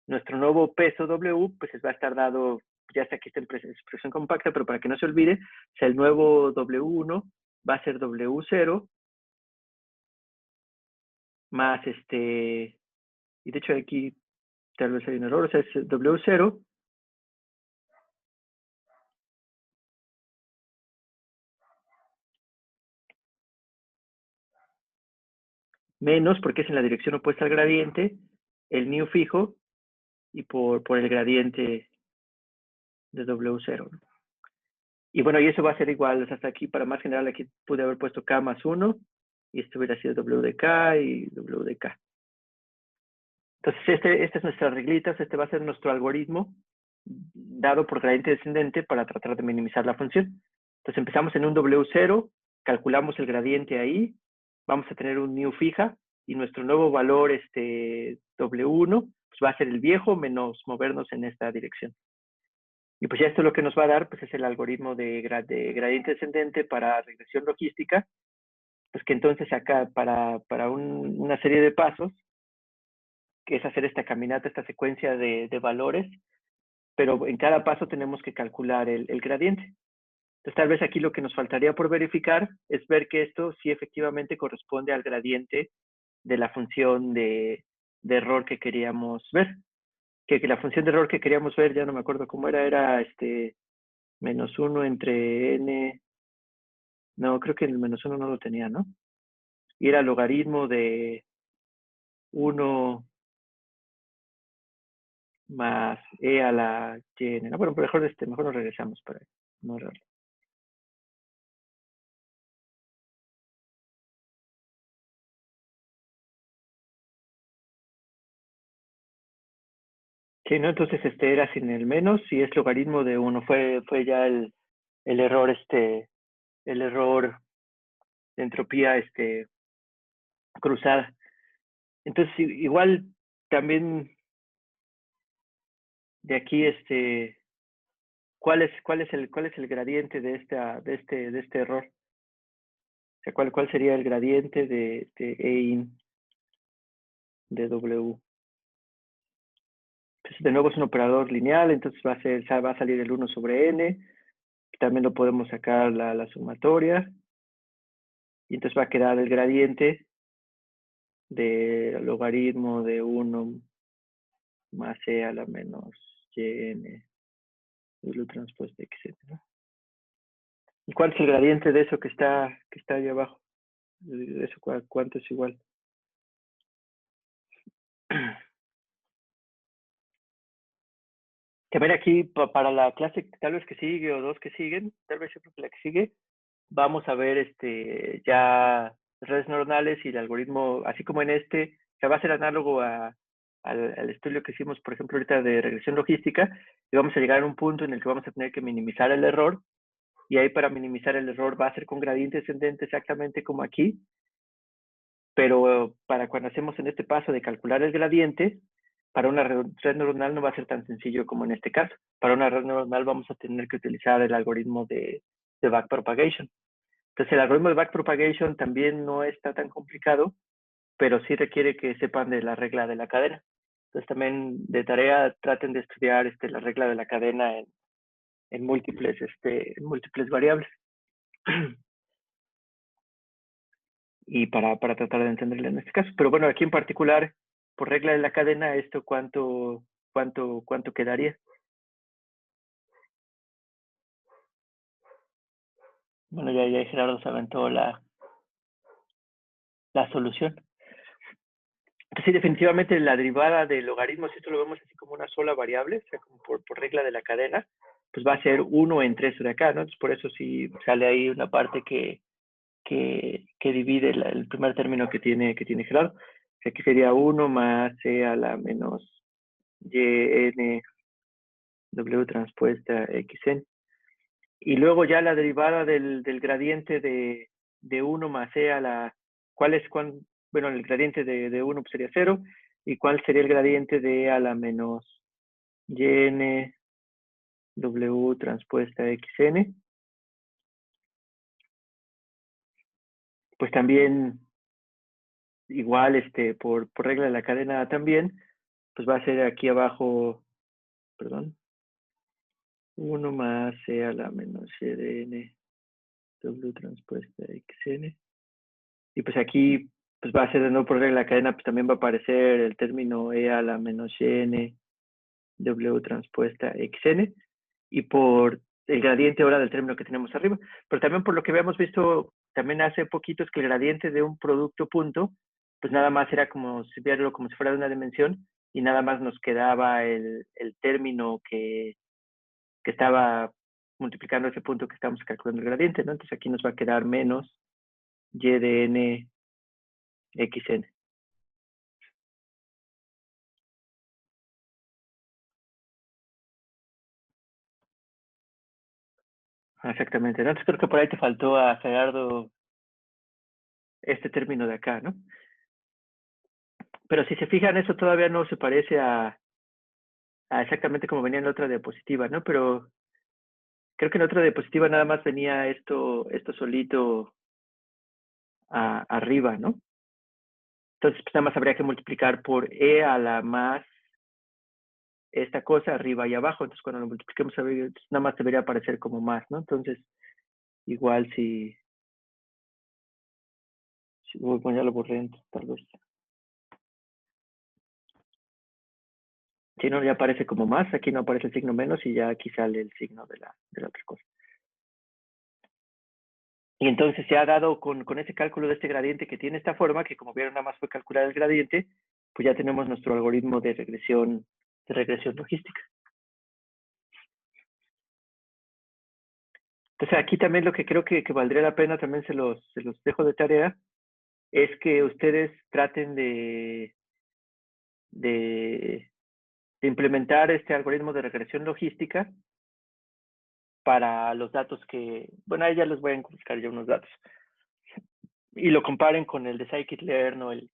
nuevo peso W pues va a estar dado, ya está aquí esta expresión compacta, pero para que no se olvide, o sea, el nuevo W1 va a ser W0 más y de hecho aquí tal vez hay un error, o sea, es W0 menos, porque es en la dirección opuesta al gradiente, el nu fijo y por el gradiente de W0, ¿no? Y bueno, y eso va a ser igual, o sea, hasta aquí, para más general, aquí pude haber puesto K más 1, y esto hubiera sido W de K y W de K. Entonces, esta es nuestra reglita, este va a ser nuestro algoritmo dado por gradiente descendente para tratar de minimizar la función. Entonces, empezamos en un W0, calculamos el gradiente ahí, vamos a tener un nu fija, y nuestro nuevo valor, W1, pues va a ser el viejo menos movernos en esta dirección. Y pues ya esto lo que nos va a dar, pues es el algoritmo de gradiente descendente para regresión logística, pues que entonces acá para una serie de pasos, que es hacer esta caminata, esta secuencia de valores, pero en cada paso tenemos que calcular el gradiente. Entonces tal vez aquí lo que nos faltaría por verificar es ver que esto sí efectivamente corresponde al gradiente de la función de error que queríamos ver. Que la función de error que queríamos ver, ya no me acuerdo cómo era menos 1 entre n. No, creo que el menos 1 no lo tenía, ¿no? Y era logaritmo de 1 más e a la n. No, bueno, mejor, mejor nos regresamos para no errar. Sí, ¿no? Entonces era sin el menos y es logaritmo de 1. Fue ya el error, el error de entropía cruzada. Entonces, igual también de aquí, cuál es el gradiente de este error? O sea, ¿cuál sería el gradiente de Ein de W? Pues de nuevo es un operador lineal, entonces va a salir el 1 sobre n. También lo podemos sacar la sumatoria. Y entonces va a quedar el gradiente de logaritmo de 1 más e a la menos yn W transpuesta x, ¿no? ¿Y cuál es el gradiente de eso que está ahí abajo? ¿De eso cuánto es igual? Que ver aquí para la clase tal vez que sigue o dos que siguen, tal vez yo creo que la que sigue, vamos a ver ya redes neuronales y el algoritmo, así como en que va a ser análogo al estudio que hicimos, por ejemplo, ahorita de regresión logística, y vamos a llegar a un punto en el que vamos a tener que minimizar el error, y ahí para minimizar el error va a ser con gradiente descendente exactamente como aquí, pero para cuando hacemos en este paso de calcular el gradiente, para una red neuronal no va a ser tan sencillo como en este caso. Para una red neuronal vamos a tener que utilizar el algoritmo de backpropagation. Entonces el algoritmo de backpropagation también no está tan complicado, pero sí requiere que sepan de la regla de la cadena. Entonces también de tarea traten de estudiar la regla de la cadena en múltiples variables. Y para tratar de entenderle en este caso. Pero bueno, aquí en particular, por regla de la cadena, esto cuánto quedaría. Bueno, ya Gerardo se aventó la solución. Entonces, sí, definitivamente la derivada de logaritmos, si esto lo vemos así como una sola variable, o sea, como por regla de la cadena, pues va a ser 1 entre eso de acá, ¿no? Entonces, por eso sí sale ahí una parte que divide el primer término que tiene Gerardo. O sea, que sería 1 más e a la menos yn W transpuesta xn. Y luego ya la derivada del gradiente de 1 más e a la... Bueno, el gradiente de 1 pues sería 0. ¿Y cuál sería el gradiente de e a la menos yn W transpuesta XN. Pues también, igual, por regla de la cadena también, pues va a ser aquí abajo, perdón, 1 más C a la menos CDN W transpuesta XN. Y pues aquí pues va a ser de nuevo por regla de la cadena, pues también va a aparecer el término E a la menos N W transpuesta XN. Y por el gradiente ahora del término que tenemos arriba. Pero también por lo que habíamos visto también hace poquito es que el gradiente de un producto punto, pues nada más era como si verlo como si fuera de una dimensión y nada más nos quedaba el término que estaba multiplicando ese punto que estamos calculando el gradiente, ¿no? Entonces aquí nos va a quedar menos y de n xn. Exactamente, ¿no? Entonces creo que por ahí te faltó a Gerardo este término de acá, ¿no? Pero si se fijan, eso todavía no se parece a exactamente como venía en la otra diapositiva, ¿no? Pero creo que en la otra diapositiva nada más venía esto solito arriba, ¿no? Entonces, pues nada más habría que multiplicar por E a la más esta cosa arriba y abajo. Entonces, cuando lo multipliquemos, nada más debería aparecer como más, ¿no? Entonces, igual bueno, ya lo borré, tal vez. Si no, ya aparece como más, aquí no aparece el signo menos y ya aquí sale el signo de la otra cosa. Y entonces se ha dado con ese cálculo de este gradiente que tiene esta forma, que como vieron nada más fue calcular el gradiente, pues ya tenemos nuestro algoritmo de regresión logística. Entonces aquí también lo que creo que valdría la pena, también se los dejo de tarea, es que ustedes traten de implementar este algoritmo de regresión logística para los datos que, bueno, ahí ya les voy a buscar ya unos datos. Y lo comparen con el de scikit-learn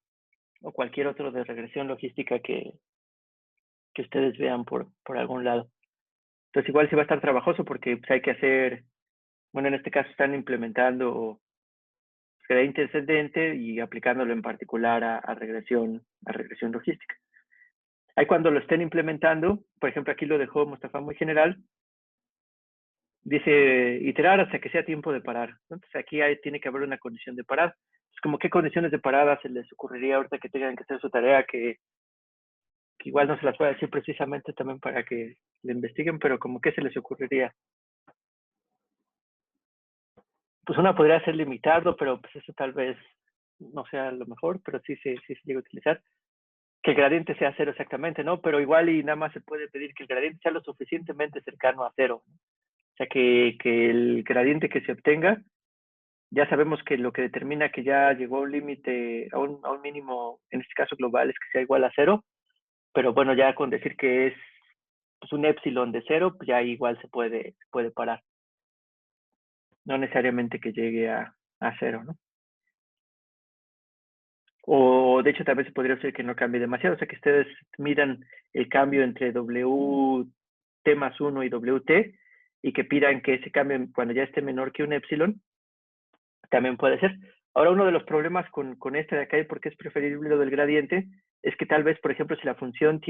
o cualquier otro de regresión logística que ustedes vean por algún lado. Entonces igual sí va a estar trabajoso porque pues, hay que hacer, bueno, en este caso están implementando gradiente descendente y aplicándolo en particular a regresión logística. Ahí cuando lo estén implementando, por ejemplo, aquí lo dejó Mustafa muy general, dice iterar hasta que sea tiempo de parar. Entonces aquí tiene que haber una condición de parar. Es como qué condiciones de parada se les ocurriría ahorita que tengan que hacer su tarea, que igual no se las voy a decir precisamente también para que le investiguen, pero como qué se les ocurriría. Pues una podría ser limitado, pero pues eso tal vez no sea lo mejor, pero sí se llega a utilizar. Que el gradiente sea cero exactamente, ¿no? Pero igual y nada más se puede pedir que el gradiente sea lo suficientemente cercano a cero. ¿No? O sea, que el gradiente que se obtenga, ya sabemos que lo que determina que ya llegó a un límite, a un mínimo, en este caso global, es que sea igual a cero, pero bueno, ya con decir que es pues, un epsilon de cero, pues ya igual se puede parar. No necesariamente que llegue a cero, ¿no? O de hecho tal vez se podría hacer que no cambie demasiado, o sea que ustedes midan el cambio entre WT más 1 y WT y que pidan que ese cambio cuando ya esté menor que un epsilon, también puede ser. Ahora uno de los problemas con este de acá y por qué es preferible lo del gradiente es que tal vez, por ejemplo, si la función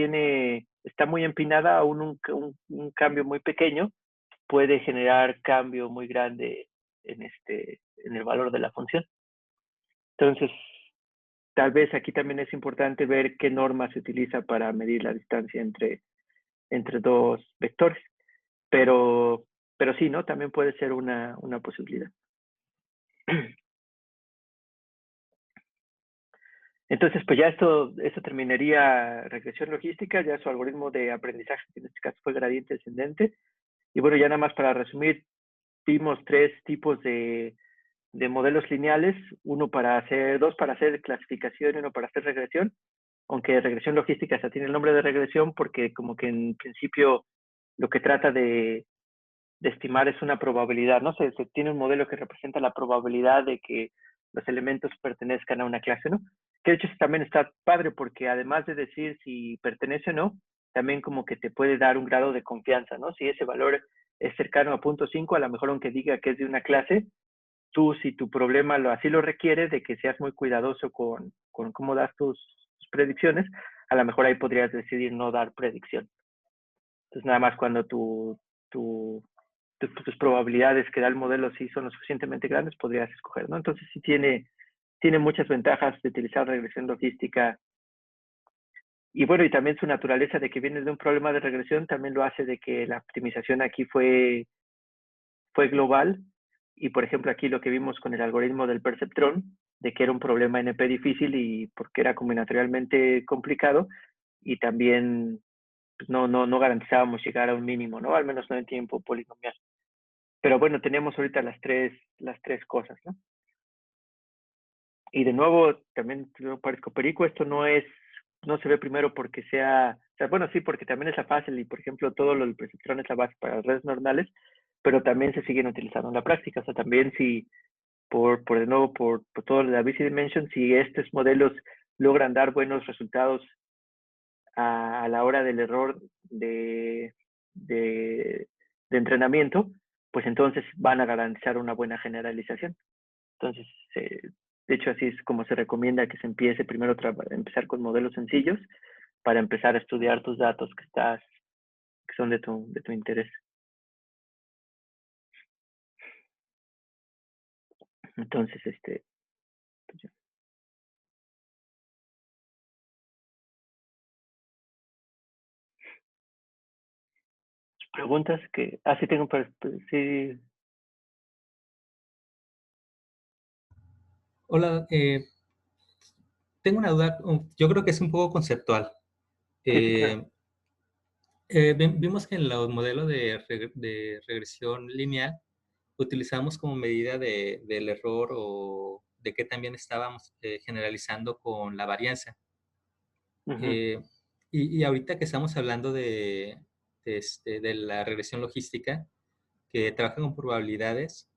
está muy empinada, aún un cambio muy pequeño puede generar cambio muy grande en el valor de la función. Entonces, tal vez aquí también es importante ver qué norma se utiliza para medir la distancia entre dos vectores. Pero sí, ¿no? También puede ser una posibilidad. Entonces, pues ya esto terminaría regresión logística, ya su algoritmo de aprendizaje, que en este caso fue gradiente descendente. Y bueno, ya nada más para resumir, vimos tres tipos de modelos lineales, dos para hacer clasificación y uno para hacer regresión, aunque regresión logística hasta tiene el nombre de regresión porque como que en principio lo que trata de estimar es una probabilidad, ¿no? Se tiene un modelo que representa la probabilidad de que los elementos pertenezcan a una clase, ¿no? Que de hecho también está padre porque además de decir si pertenece o no, también como que te puede dar un grado de confianza, ¿no? Si ese valor es cercano a 0.5, a lo mejor aunque diga que es de una clase, tú, si tu problema así lo requiere, de que seas muy cuidadoso con cómo das tus predicciones, a lo mejor ahí podrías decidir no dar predicción. Entonces, nada más cuando tus probabilidades que da el modelo sí son lo suficientemente grandes, podrías escoger, ¿no? Entonces, sí tiene muchas ventajas de utilizar regresión logística. Y bueno, y también su naturaleza de que viene de un problema de regresión también lo hace de que la optimización aquí fue global. Y por ejemplo, aquí lo que vimos con el algoritmo del perceptrón, de que era un problema NP difícil y porque era combinatorialmente complicado, y también pues, no garantizábamos llegar a un mínimo, ¿no? Al menos no en tiempo polinomial. Pero bueno, tenemos ahorita las tres cosas, ¿no? Y de nuevo, también yo parezco perico, esto no se ve primero porque o sea, bueno, sí, porque también es la fácil y, por ejemplo, todo lo del perceptrón es la base para las redes neuronales, pero también se siguen utilizando en la práctica. O sea, también si, de nuevo, por todo lo de la busy dimension, si estos modelos logran dar buenos resultados a la hora del error de entrenamiento, pues entonces van a garantizar una buena generalización. Entonces, de hecho, así es como se recomienda que se empiece primero a empezar con modelos sencillos para empezar a estudiar tus datos que son de tu interés. Entonces, pues preguntas que, sí tengo, sí. Hola, tengo una duda, yo creo que es un poco conceptual. Sí, sí, claro. Eh, Vimos que en los modelos de regresión lineal utilizamos como medida del error o de que también estábamos generalizando con la varianza. Ujú. Eh, y ahorita que estamos hablando de la regresión logística, que trabaja con probabilidades,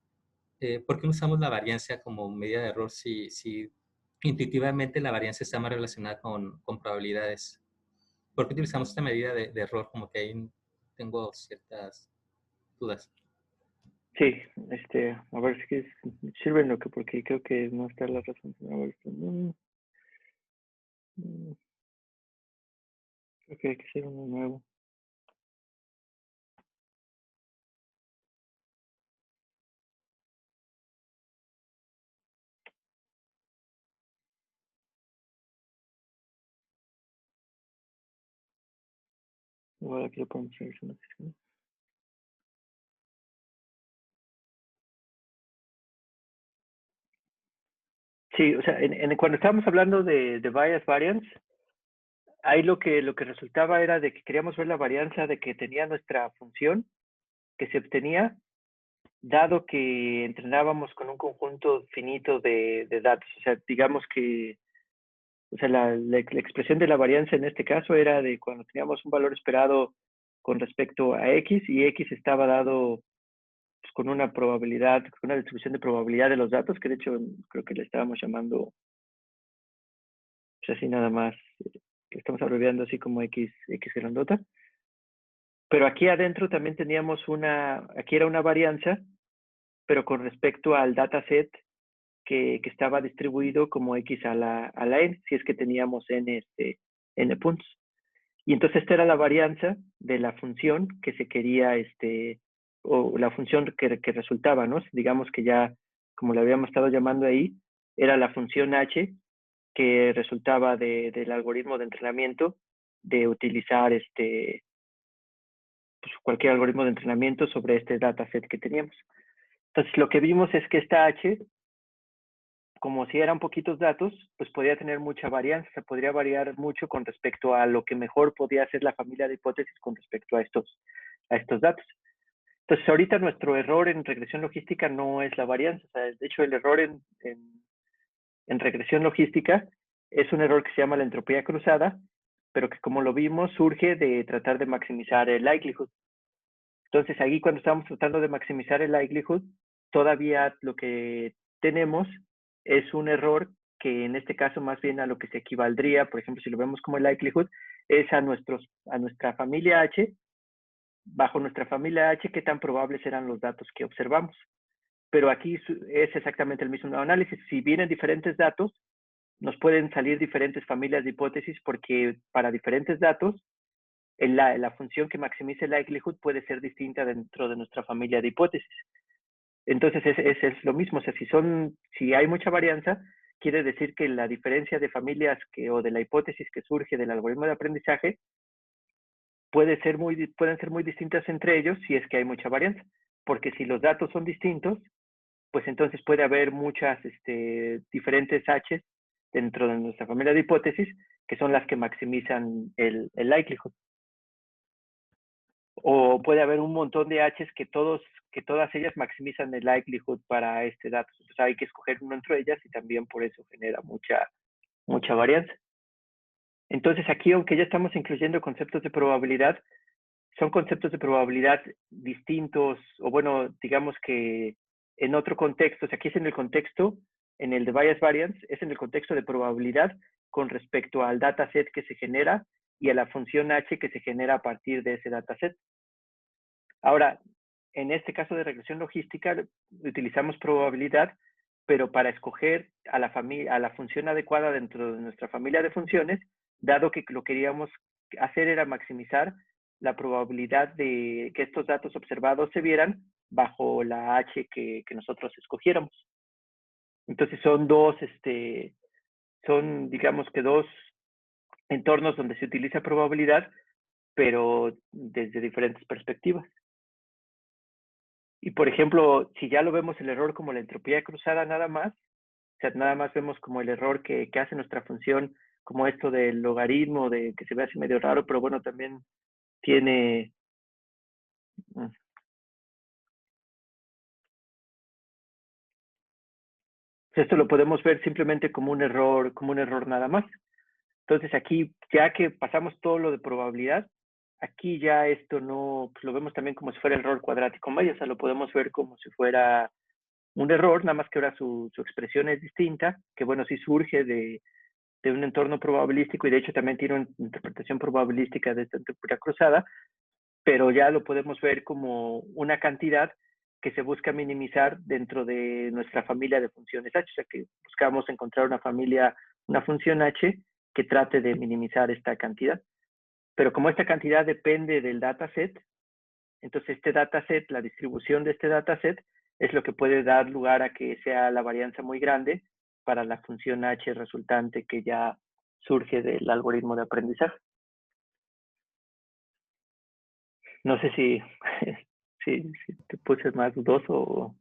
¿por qué no usamos la varianza como medida de error si intuitivamente la varianza está más relacionada con probabilidades? ¿Por qué utilizamos esta medida de error? Como que ahí tengo ciertas dudas. Sí, a ver si sirve lo que, porque creo que no está la razón. A ver, creo que hay que hacer uno nuevo. Igual aquí lo podemos seleccionar. Sí, o sea, cuando estábamos hablando de bias variance, ahí lo que resultaba era de que queríamos ver la varianza de que tenía nuestra función que se obtenía dado que entrenábamos con un conjunto finito de datos. O sea, digamos que, o sea, la expresión de la varianza en este caso era de cuando teníamos un valor esperado con respecto a X y X estaba dado pues, con una probabilidad, con una distribución de probabilidad de los datos, que de hecho creo que le estábamos llamando, pues así nada más, que estamos abreviando así como X grandota. Pero aquí adentro también teníamos aquí era una varianza, pero con respecto al dataset que estaba distribuido como X a la N, si es que teníamos N puntos. Y entonces esta era la varianza de la función que se quería, o la función que resultaba, ¿no? Digamos que ya, como le habíamos estado llamando ahí, era la función H que resultaba del algoritmo de entrenamiento de utilizar pues, cualquier algoritmo de entrenamiento sobre este dataset que teníamos. Entonces, lo que vimos es que esta H, como si eran poquitos datos, pues podía tener mucha varianza, se podría variar mucho con respecto a lo que mejor podía hacer la familia de hipótesis con respecto a estos datos. Entonces, ahorita nuestro error en regresión logística no es la varianza. O sea, de hecho, el error en regresión logística es un error que se llama la entropía cruzada, pero que como lo vimos surge de tratar de maximizar el likelihood. Entonces, ahí cuando estamos tratando de maximizar el likelihood, todavía lo que tenemos es un error que en este caso más bien a lo que se equivaldría, por ejemplo, si lo vemos como el likelihood, es a nuestra familia H, bajo nuestra familia H, qué tan probables eran los datos que observamos. Pero aquí es exactamente el mismo análisis. Si vienen diferentes datos, nos pueden salir diferentes familias de hipótesis porque para diferentes datos, la función que maximice el likelihood puede ser distinta dentro de nuestra familia de hipótesis. Entonces, es lo mismo. O sea, si hay mucha varianza, quiere decir que la diferencia de familias o de la hipótesis que surge del algoritmo de aprendizaje pueden ser muy distintas entre ellos si es que hay mucha varianza. Porque si los datos son distintos, pues entonces puede haber muchas diferentes H's dentro de nuestra familia de hipótesis que son las que maximizan el likelihood. O puede haber un montón de H's que todas ellas maximizan el likelihood para este dato. Entonces hay que escoger uno entre ellas y también por eso genera mucha varianza. Entonces aquí, aunque ya estamos incluyendo conceptos de probabilidad, son conceptos de probabilidad distintos, o bueno, digamos que en otro contexto, o sea, aquí es en el contexto, en el de bias variance, es en el contexto de probabilidad con respecto al dataset que se genera y a la función H que se genera a partir de ese dataset. Ahora, en este caso de regresión logística, utilizamos probabilidad, pero para escoger a la función adecuada dentro de nuestra familia de funciones, dado que lo que queríamos hacer era maximizar la probabilidad de que estos datos observados se vieran bajo la H que nosotros escogiéramos. Entonces son digamos que dos entornos donde se utiliza probabilidad, pero desde diferentes perspectivas. Y por ejemplo, si ya lo vemos el error como la entropía cruzada nada más, o sea, nada más vemos como el error que hace nuestra función, como esto del logaritmo, de que se ve así medio raro, pero bueno, también tiene... Esto lo podemos ver simplemente como un error nada más. Entonces aquí, ya que pasamos todo lo de probabilidad, aquí ya esto no, pues lo vemos también como si fuera error cuadrático medio, o sea, lo podemos ver como si fuera un error, nada más que ahora su expresión es distinta, que bueno, sí surge de un entorno probabilístico y de hecho también tiene una interpretación probabilística de esta entropía cruzada, pero ya lo podemos ver como una cantidad que se busca minimizar dentro de nuestra familia de funciones H, o sea que buscamos encontrar una función H que trate de minimizar esta cantidad. Pero como esta cantidad depende del dataset, entonces este dataset, la distribución de este dataset, es lo que puede dar lugar a que sea la varianza muy grande para la función H resultante que ya surge del algoritmo de aprendizaje. No sé si te puse más dudoso o...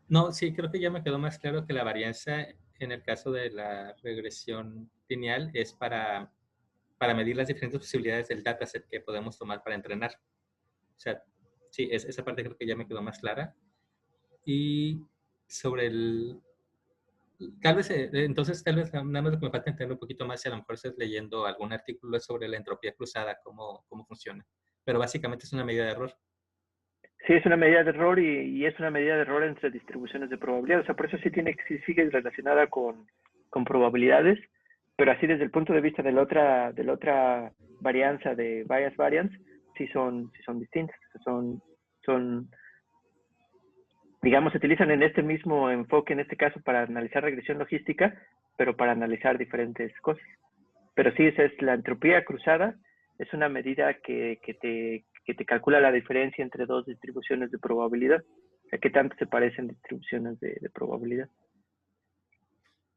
No, sí, creo que ya me quedó más claro que la varianza en el caso de la regresión lineal es para medir las diferentes posibilidades del dataset que podemos tomar para entrenar. O sea, sí, esa parte creo que ya me quedó más clara. Y sobre entonces tal vez nada más lo que me falta entender un poquito más, si a lo mejor estás leyendo algún artículo sobre la entropía cruzada, cómo funciona. Pero básicamente es una medida de error. Sí, es una medida de error y es una medida de error entre distribuciones de probabilidad. O sea, por eso sí sigue relacionada con probabilidades, pero así desde el punto de vista de la otra varianza de bias variance, sí son distintas. Son, digamos, se utilizan en este mismo enfoque, en este caso, para analizar regresión logística, pero para analizar diferentes cosas. Pero sí, esa es la entropía cruzada, es una medida que te calcula la diferencia entre dos distribuciones de probabilidad. O sea, qué tanto se parecen distribuciones de probabilidad.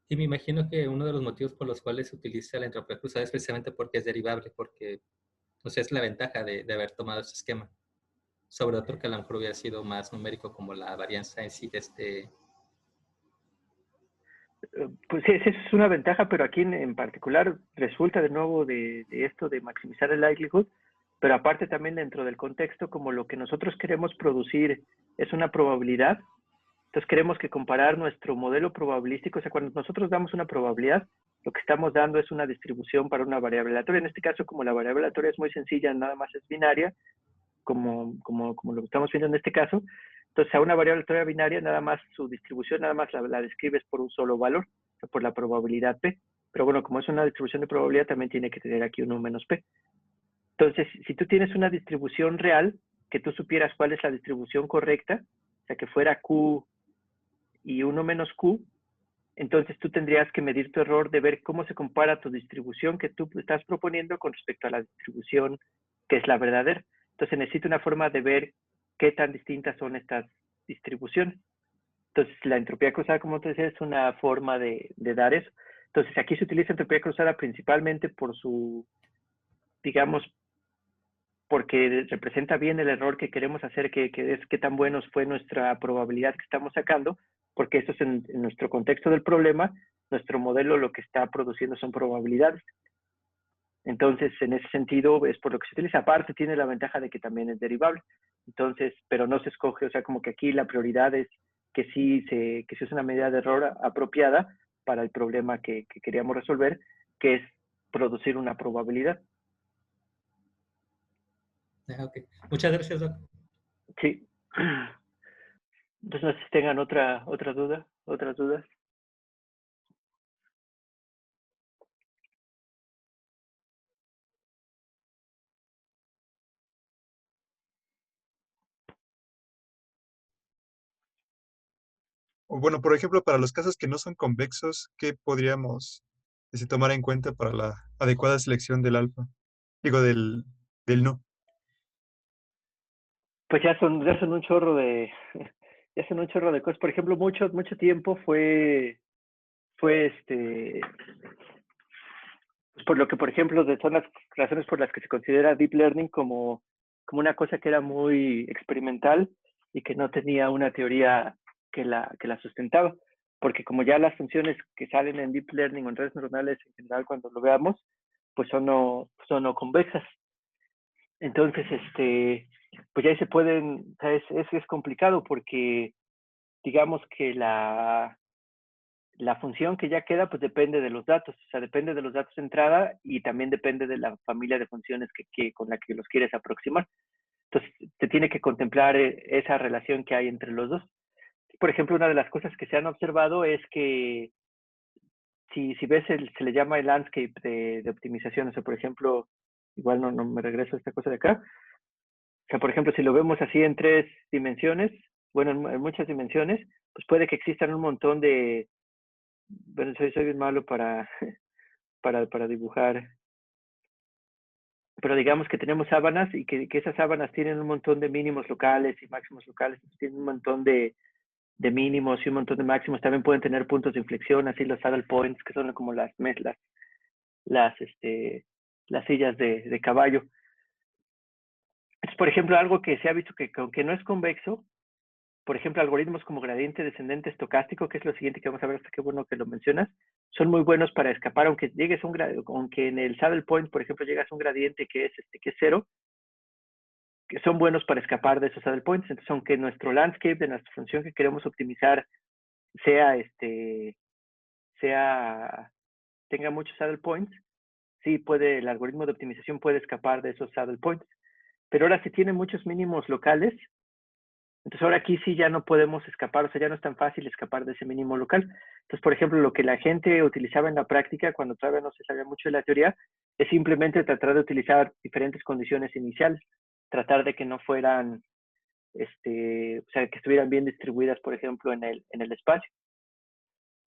Y me imagino que uno de los motivos por los cuales se utiliza la entropía cruzada es precisamente porque es derivable, porque, o sea, es la ventaja de haber tomado ese esquema sobre otro que a lo mejor hubiera sido más numérico, como la varianza en sí de este. Pues sí, esa es una ventaja, pero aquí en particular resulta de nuevo de esto de maximizar el likelihood, pero aparte también dentro del contexto, como lo que nosotros queremos producir es una probabilidad, entonces queremos que comparar nuestro modelo probabilístico, o sea, cuando nosotros damos una probabilidad, lo que estamos dando es una distribución para una variable aleatoria. En este caso, como la variable aleatoria es muy sencilla, nada más es binaria, como lo que estamos viendo en este caso, entonces a una variable aleatoria binaria, nada más su distribución, nada más la describes por un solo valor, o sea, por la probabilidad P. Pero bueno, como es una distribución de probabilidad, también tiene que tener aquí 1 menos p. Entonces, si tú tienes una distribución real, que tú supieras cuál es la distribución correcta, o sea, que fuera q y 1 menos q, entonces tú tendrías que medir tu error de ver cómo se compara tu distribución que tú estás proponiendo con respecto a la distribución que es la verdadera. Entonces necesito una forma de ver qué tan distintas son estas distribuciones. Entonces la entropía cruzada, como te decía, es una forma de dar eso. Entonces aquí se utiliza entropía cruzada principalmente por su, digamos, porque representa bien el error que queremos hacer, que es qué tan buenos fue nuestra probabilidad que estamos sacando, porque eso es en nuestro contexto del problema, nuestro modelo lo que está produciendo son probabilidades. Entonces, en ese sentido, es por lo que se utiliza. Aparte, tiene la ventaja de que también es derivable. Entonces, pero no se escoge, o sea, como que aquí la prioridad es que que se use una medida de error apropiada para el problema que queríamos resolver, que es producir una probabilidad. Okay. Muchas gracias, Doc. Sí. Entonces, no sé si tengan otra duda, otras dudas. O bueno, por ejemplo, para los casos que no son convexos, ¿qué podríamos tomar en cuenta para la adecuada selección del alfa? Digo, del no. Pues ya son un chorro de, ya son un chorro de cosas. Por ejemplo, mucho tiempo fue pues por lo que, por ejemplo, son las razones por las que se considera deep learning como una cosa que era muy experimental y que no tenía una teoría que la sustentaba. Porque como ya las funciones que salen en deep learning o en redes neuronales en general, cuando lo veamos, pues son no convexas. Entonces, pues ya ahí se pueden, o sea, es complicado porque digamos que la función que ya queda, pues depende de los datos, o sea, depende de los datos de entrada y también depende de la familia de funciones con la que los quieres aproximar. Entonces, te tiene que contemplar esa relación que hay entre los dos. Por ejemplo, una de las cosas que se han observado es que si ves, se le llama el landscape de optimización, o sea, por ejemplo, igual no me regreso a esta cosa de acá, o sea, por ejemplo, si lo vemos así en 3 dimensiones, bueno, en muchas dimensiones, pues puede que existan un montón de, bueno, soy bien malo para, para dibujar, pero digamos que tenemos sábanas y que esas sábanas tienen un montón de mínimos locales y máximos locales, tienen un montón de mínimos y un montón de máximos, también pueden tener puntos de inflexión, así los saddle points, que son como las las, las sillas de caballo. Es, por ejemplo, algo que se ha visto que aunque no es convexo, por ejemplo, algoritmos como gradiente descendente estocástico, que es lo siguiente que vamos a ver, hasta qué bueno que lo mencionas, son muy buenos para escapar, aunque llegues a aunque en el saddle point, por ejemplo, llegas a un gradiente que es 0, que son buenos para escapar de esos saddle points. Entonces, aunque nuestro landscape de nuestra función que queremos optimizar sea, tenga muchos saddle points, sí el algoritmo de optimización puede escapar de esos saddle points. Pero ahora si tiene muchos mínimos locales, entonces ahora aquí sí ya no podemos escapar, o sea, ya no es tan fácil escapar de ese mínimo local. Entonces, por ejemplo, lo que la gente utilizaba en la práctica, cuando todavía no se sabía mucho de la teoría, es simplemente tratar de utilizar diferentes condiciones iniciales, tratar de que no fueran, o sea, que estuvieran bien distribuidas, por ejemplo, en el espacio.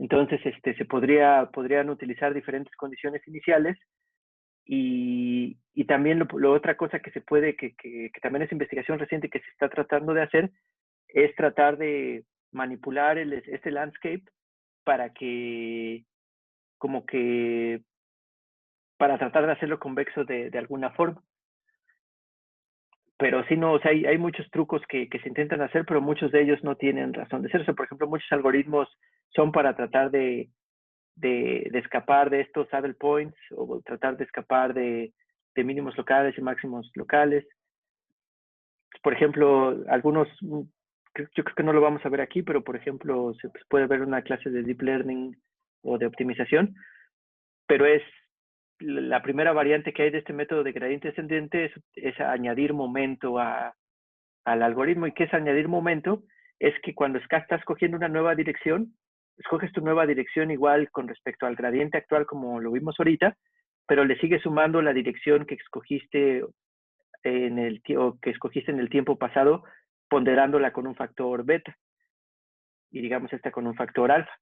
Entonces, podrían utilizar diferentes condiciones iniciales y también lo otra cosa que se puede, que también es investigación reciente que se está tratando de hacer, es tratar de manipular este landscape para que, como que, para tratar de hacerlo convexo de alguna forma. Pero sí, no, o sea, hay muchos trucos que se intentan hacer, pero muchos de ellos no tienen razón de ser. O sea, por ejemplo, muchos algoritmos son para tratar de escapar de estos saddle points o tratar de escapar de mínimos locales y máximos locales. Por ejemplo, algunos, yo creo que no lo vamos a ver aquí, pero por ejemplo, se puede ver una clase de deep learning o de optimización, pero es la primera variante que hay de este método de gradiente descendente es añadir momento al algoritmo. ¿Y qué es añadir momento? Es que cuando estás cogiendo una nueva dirección, escoges tu nueva dirección igual con respecto al gradiente actual como lo vimos ahorita, pero le sigues sumando la dirección que escogiste en el tiempo pasado, ponderándola con un factor beta y digamos esta con un factor alfa.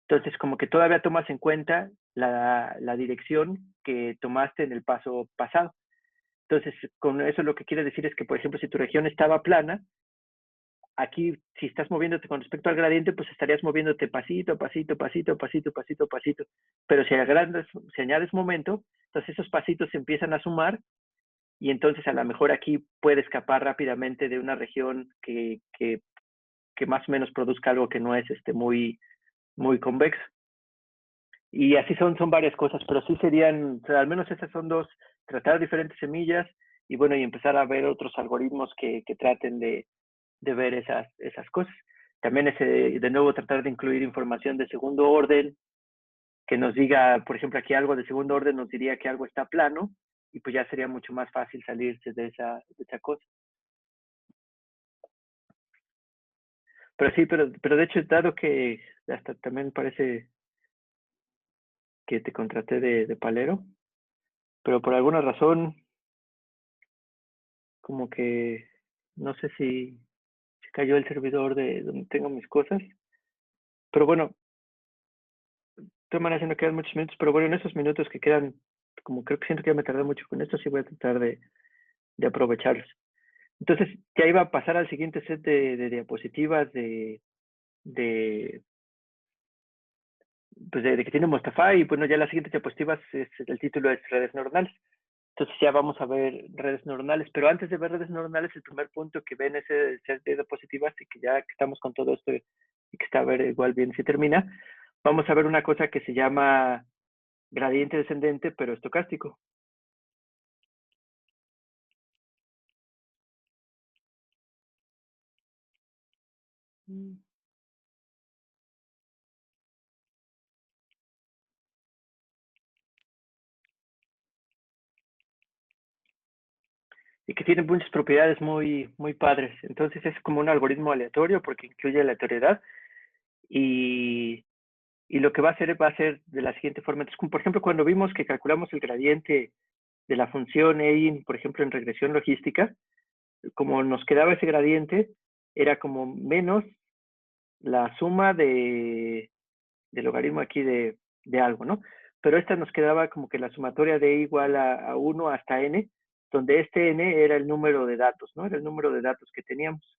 Entonces, como que todavía tomas en cuenta la dirección que tomaste en el paso pasado. Entonces, con eso lo que quiere decir es que, por ejemplo, si tu región estaba plana, aquí, si estás moviéndote con respecto al gradiente, pues estarías moviéndote pasito, pasito, pasito, pasito, pasito, pasito. Pero si añades momento, entonces esos pasitos se empiezan a sumar y entonces a lo mejor aquí puede escapar rápidamente de una región que más o menos produzca algo que no es muy, muy convexo. Y así son varias cosas, pero sí serían, o sea, al menos esas son dos, tratar diferentes semillas y bueno, y empezar a ver otros algoritmos que traten de ver esas cosas. También de nuevo tratar de incluir información de segundo orden, que nos diga, por ejemplo, aquí algo de segundo orden nos diría que algo está plano y pues ya sería mucho más fácil salirse de esa cosa. Pero sí, pero de hecho, dado que hasta también parece que te contraté de palero, pero por alguna razón, como que no sé si se cayó el servidor de donde tengo mis cosas. Pero bueno, de todas maneras no quedan muchos minutos, pero bueno, en esos minutos que quedan, como creo que siento que ya me tardé mucho con esto, sí voy a tratar de aprovecharlos. Entonces, ya iba a pasar al siguiente set de diapositivas pues de que tiene Mustafa y bueno, ya las siguientes diapositivas, el título es redes neuronales. Entonces ya vamos a ver redes neuronales, pero antes de ver redes neuronales, el primer punto que ven ese set de diapositivas y que ya que estamos con todo esto y que está a ver igual bien si termina, vamos a ver una cosa que se llama gradiente descendente, pero estocástico. Y que tiene muchas propiedades muy, muy padres. Entonces es como un algoritmo aleatorio porque incluye aleatoriedad y lo que va a ser de la siguiente forma. Entonces, como por ejemplo, cuando vimos que calculamos el gradiente de la función EIN, por ejemplo, en regresión logística, como nos quedaba ese gradiente, era como menos la suma del logaritmo aquí de algo, ¿no? Pero esta nos quedaba como que la sumatoria de igual a 1 hasta n, donde este n era el número de datos, ¿no? Era el número de datos que teníamos.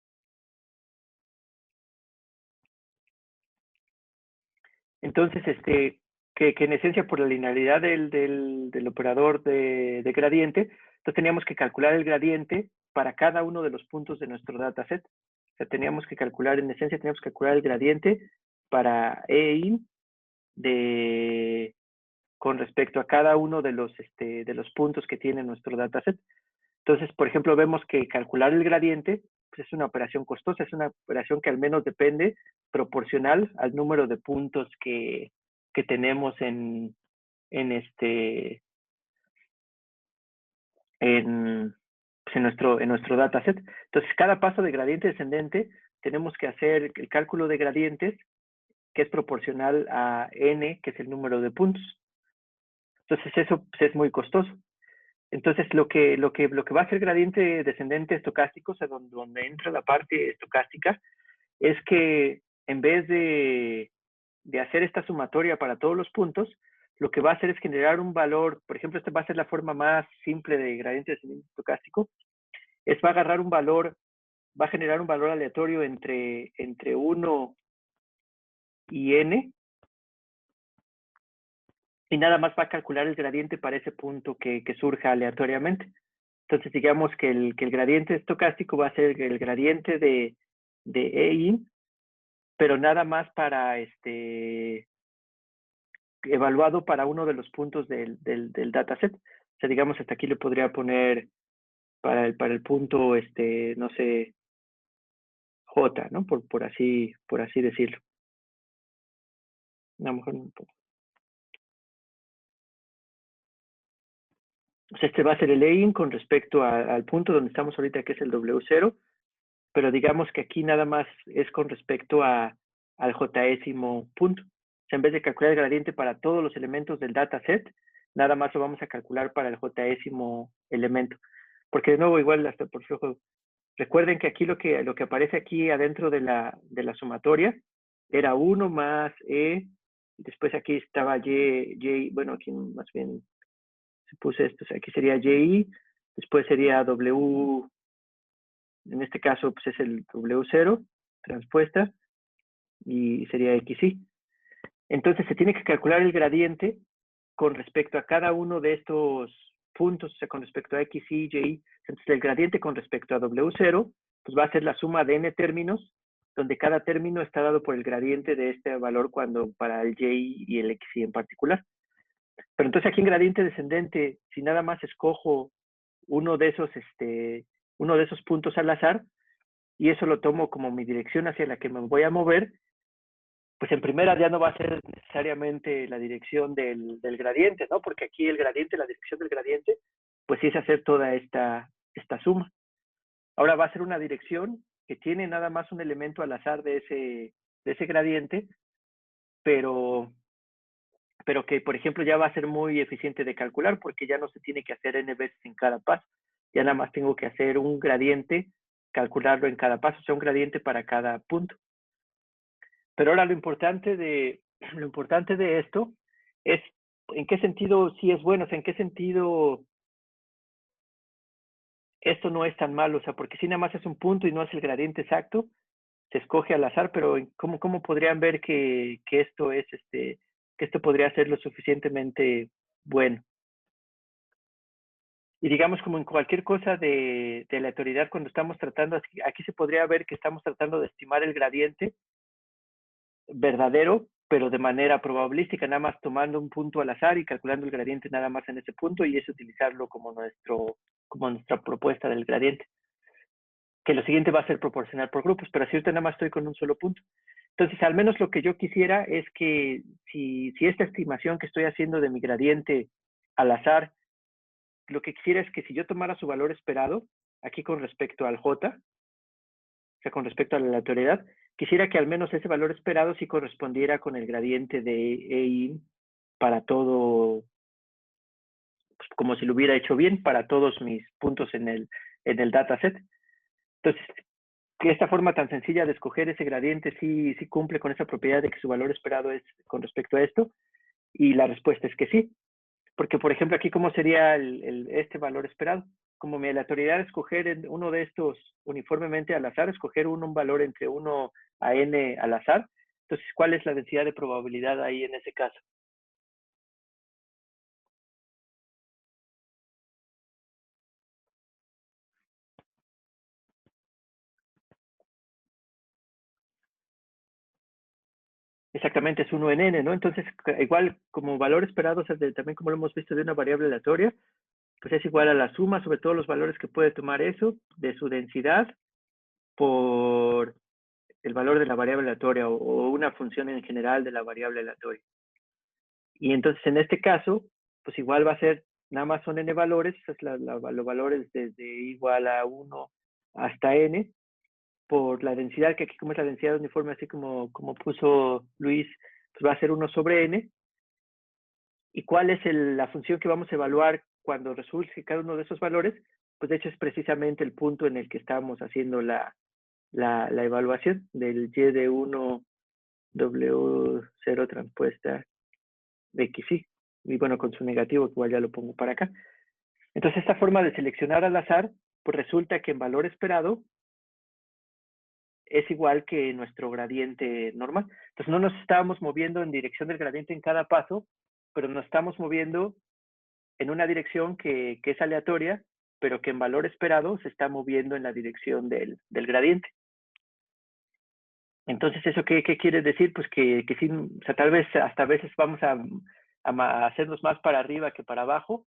Entonces, que en esencia por la linealidad del operador de gradiente, entonces teníamos que calcular el gradiente para cada uno de los puntos de nuestro dataset. O sea, teníamos que calcular, en esencia, teníamos que calcular el gradiente para EIN con respecto a cada uno de los puntos que tiene nuestro dataset. Entonces, por ejemplo, vemos que calcular el gradiente pues, es una operación costosa, es una operación que al menos depende proporcional al número de puntos que tenemos en nuestro dataset. Entonces, cada paso de gradiente descendente tenemos que hacer el cálculo de gradientes que es proporcional a n, que es el número de puntos. Entonces, eso pues, es muy costoso. Entonces, lo que va a ser gradiente descendente estocástico, o sea, donde entra la parte estocástica, es que en vez de hacer esta sumatoria para todos los puntos, lo que va a hacer es generar un valor, por ejemplo, esta va a ser la forma más simple de gradiente descendente estocástico, va a agarrar un valor, va a generar un valor aleatorio entre 1 y n, y nada más va a calcular el gradiente para ese punto que surja aleatoriamente. Entonces, digamos que el gradiente estocástico va a ser el gradiente de EIN, pero nada más para evaluado para uno de los puntos del dataset. O sea, digamos, hasta aquí le podría poner para el punto, no sé, J, ¿no? Por así decirlo. A lo mejor un poco. O sea, va a ser el EIN con respecto al punto donde estamos ahorita, que es el W0, pero digamos que aquí nada más es con respecto a al jésimo punto. O sea, en vez de calcular el gradiente para todos los elementos del dataset, nada más lo vamos a calcular para el jésimo elemento. Porque de nuevo, igual hasta por flujo, recuerden que aquí lo que aparece aquí adentro de la sumatoria era 1 más E, y después aquí estaba Y, bueno, aquí más bien se puse esto, o sea, aquí sería YI, después sería W, en este caso pues es el W0, transpuesta, y sería XY. Entonces se tiene que calcular el gradiente con respecto a cada uno de estos puntos, o sea, con respecto a X, Y, Y. Entonces el gradiente con respecto a W0, pues va a ser la suma de n términos, donde cada término está dado por el gradiente de este valor para el Y y el XY en particular. Pero entonces aquí en gradiente descendente, si nada más escojo uno de esos puntos al azar, y eso lo tomo como mi dirección hacia la que me voy a mover, pues en primera ya no va a ser necesariamente la dirección del gradiente, ¿no? Porque aquí el gradiente, la dirección del gradiente, pues sí es hacer toda esta suma. Ahora va a ser una dirección que tiene nada más un elemento al azar de ese gradiente, pero que, por ejemplo, ya va a ser muy eficiente de calcular porque ya no se tiene que hacer n veces en cada paso. Ya nada más tengo que hacer un gradiente, calcularlo en cada paso, o sea, un gradiente para cada punto. Pero ahora lo importante de esto es en qué sentido sí es bueno, o sea, en qué sentido esto no es tan malo, o sea, porque si nada más es un punto y no es el gradiente exacto, se escoge al azar, pero ¿cómo podrían ver que esto es que esto podría ser lo suficientemente bueno? Y digamos, como en cualquier cosa de aleatoriedad, cuando estamos tratando, aquí se podría ver que estamos tratando de estimar el gradiente verdadero, pero de manera probabilística, nada más tomando un punto al azar y calculando el gradiente nada más en ese punto, y es utilizarlo como nuestra propuesta del gradiente. Que lo siguiente va a ser proporcional por grupos, pero así ahorita nada más estoy con un solo punto. Entonces, al menos lo que yo quisiera es que si esta estimación que estoy haciendo de mi gradiente al azar, lo que quisiera es que si yo tomara su valor esperado, aquí con respecto al J, o sea, con respecto a la aleatoriedad, quisiera que al menos ese valor esperado sí correspondiera con el gradiente de EI para todo, pues, como si lo hubiera hecho bien para todos mis puntos en el dataset. Entonces, que esta forma tan sencilla de escoger ese gradiente sí cumple con esa propiedad de que su valor esperado es con respecto a esto, y la respuesta es que sí. Porque, por ejemplo, aquí, ¿cómo sería este valor esperado? Como mi aleatoriedad es escoger uno de estos uniformemente al azar, escoger un valor entre 1 a n al azar. Entonces, ¿cuál es la densidad de probabilidad ahí en ese caso? Exactamente, es 1 en n, ¿no? Entonces, igual como valor esperado, o sea, también como lo hemos visto de una variable aleatoria, pues es igual a la suma sobre todos los valores que puede tomar eso, de su densidad, por el valor de la variable aleatoria o una función en general de la variable aleatoria. Y entonces en este caso, pues igual va a ser, nada más son n valores, es los valores desde igual a 1 hasta n, por la densidad, que aquí como es la densidad uniforme, así como puso Luis, pues va a ser 1 sobre n. ¿Y cuál es la función que vamos a evaluar cuando resulte cada uno de esos valores? Pues de hecho es precisamente el punto en el que estamos haciendo la evaluación del y de 1 W0 transpuesta de XY. Y bueno, con su negativo, que igual ya lo pongo para acá. Entonces, esta forma de seleccionar al azar, pues resulta que en valor esperado es igual que nuestro gradiente normal. Entonces, no nos estábamos moviendo en dirección del gradiente en cada paso, pero nos estamos moviendo en una dirección que es aleatoria, pero que en valor esperado se está moviendo en la dirección del gradiente. Entonces, ¿eso qué quiere decir? Pues que sí, o sea, tal vez hasta a veces vamos a hacernos más para arriba que para abajo,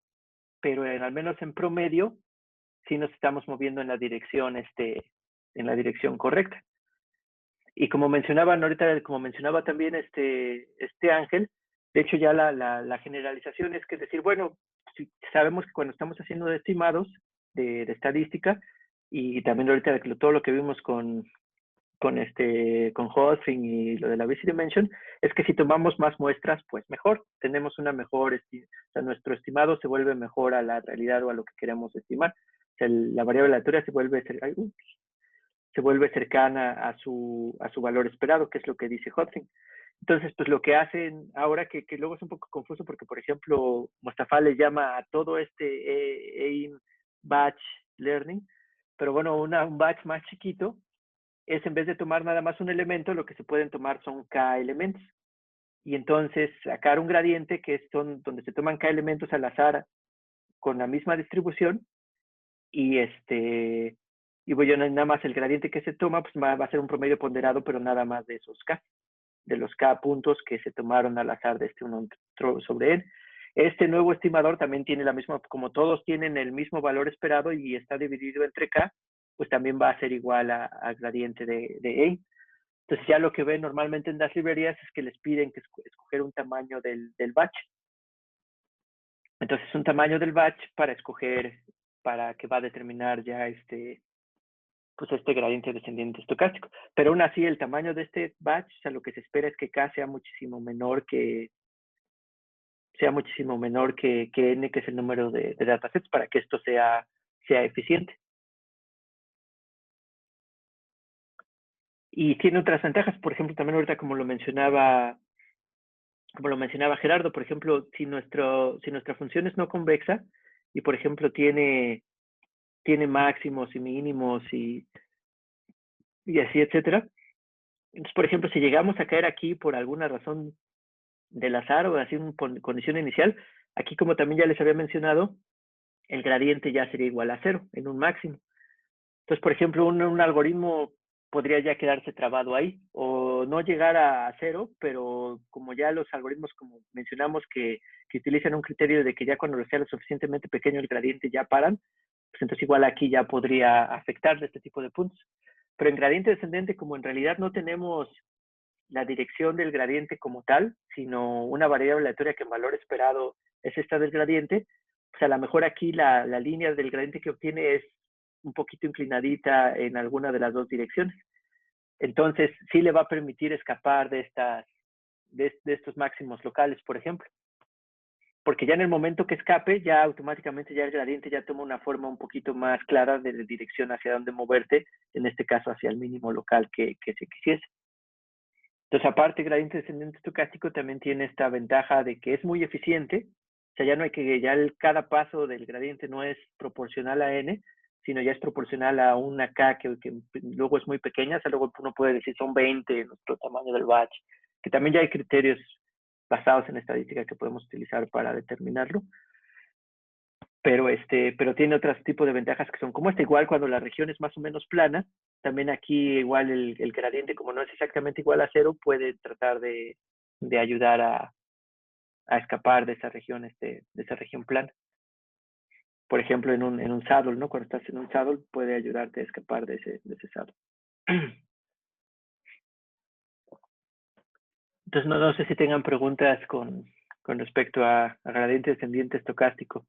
pero al menos en promedio sí nos estamos moviendo en la dirección correcta. Y como mencionaban ahorita, como mencionaba también este Ángel, de hecho ya la generalización es que decir, bueno, si sabemos que cuando estamos haciendo estimados de estadística, y también ahorita todo lo que vimos con Hodgkin y lo de la busy dimension, es que si tomamos más muestras, pues mejor. Tenemos una mejor, o sea, nuestro estimado se vuelve mejor a la realidad o a lo que queremos estimar. O sea, la variable aleatoria se vuelve cercana a su valor esperado, que es lo que dice Hodgkin. Entonces, pues lo que hacen ahora, que luego es un poco confuso porque, por ejemplo, Mostafa le llama a todo AIM batch learning, pero bueno, un batch más chiquito es, en vez de tomar nada más un elemento, lo que se pueden tomar son K elementos. Y entonces sacar un gradiente que son donde se toman K elementos al azar con la misma distribución y bueno, nada más el gradiente que se toma pues va a ser un promedio ponderado, pero nada más de esos K, de los K puntos que se tomaron al azar de uno sobre él. Este nuevo estimador también tiene la misma, como todos tienen el mismo valor esperado y está dividido entre K, pues también va a ser igual al gradiente de A. Entonces ya lo que ven normalmente en las librerías es que les piden que escoger un tamaño del batch. Entonces un tamaño del batch para escoger, para que va a determinar ya pues este gradiente descendiente estocástico. Pero aún así el tamaño de este batch, o sea, lo que se espera es que K sea muchísimo menor que N, que es el número de datasets, para que esto sea eficiente. Y tiene otras ventajas, por ejemplo, también ahorita como lo mencionaba Gerardo, por ejemplo, si nuestra función es no convexa y, por ejemplo, tiene máximos y mínimos y así, etcétera. Entonces, por ejemplo, si llegamos a caer aquí por alguna razón del azar o así una condición inicial, aquí, como también ya les había mencionado, el gradiente ya sería igual a 0 en un máximo. Entonces, por ejemplo, un algoritmo podría ya quedarse trabado ahí o no llegar a 0, pero como ya los algoritmos, como mencionamos, que utilizan un criterio de que ya cuando sea lo suficientemente pequeño el gradiente ya paran, pues entonces igual aquí ya podría afectar de este tipo de puntos. Pero en gradiente descendente, como en realidad no tenemos la dirección del gradiente como tal, sino una variable aleatoria que en valor esperado es esta del gradiente, pues a lo mejor aquí la línea del gradiente que obtiene es un poquito inclinadita en alguna de las dos direcciones. Entonces, sí le va a permitir escapar de estos máximos locales, por ejemplo. Porque ya en el momento que escape, ya automáticamente ya el gradiente ya toma una forma un poquito más clara de dirección hacia dónde moverte, en este caso hacia el mínimo local que se quisiese. Entonces, aparte, el gradiente descendente estocástico también tiene esta ventaja de que es muy eficiente. O sea, ya no hay que, cada paso del gradiente no es proporcional a n, sino ya es proporcional a una k que luego es muy pequeña. O sea, luego uno puede decir son 20 nuestro tamaño del batch, que también ya hay criterios basados en estadística que podemos utilizar para determinarlo. Pero tiene otros tipos de ventajas que son como igual cuando la región es más o menos plana, también aquí igual el gradiente, como no es exactamente igual a 0, puede tratar de ayudar a escapar de esa región, plana. Por ejemplo, en un saddle, ¿no? Cuando estás en un saddle, puede ayudarte a escapar de ese saddle. Entonces, no sé si tengan preguntas con respecto a gradiente descendiente estocástico.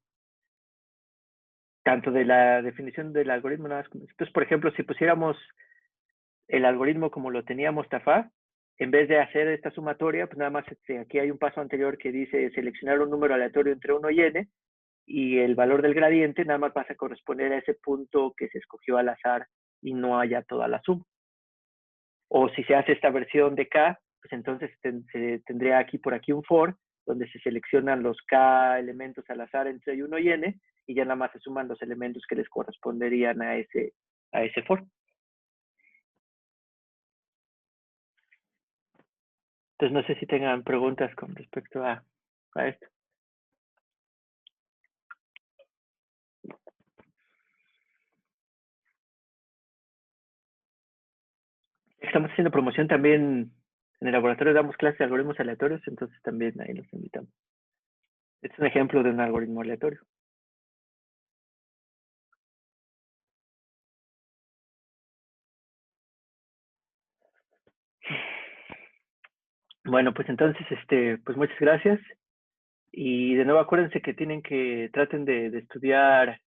Tanto de la definición del algoritmo, nada más. Entonces, por ejemplo, si pusiéramos el algoritmo como lo tenía Mostafa, en vez de hacer esta sumatoria, pues nada más aquí hay un paso anterior que dice seleccionar un número aleatorio entre 1 y n, y el valor del gradiente nada más va a corresponder a ese punto que se escogió al azar y no haya toda la suma. O si se hace esta versión de k, pues entonces se tendría aquí por aquí un for, donde se seleccionan los k elementos al azar entre 1 y n, y ya nada más se suman los elementos que les corresponderían a ese for. Entonces, no sé si tengan preguntas con respecto a esto. Estamos haciendo promoción también. En el laboratorio damos clases de algoritmos aleatorios, entonces también ahí los invitamos. Este es un ejemplo de un algoritmo aleatorio. Bueno, pues entonces, pues muchas gracias. Y de nuevo acuérdense que traten de estudiar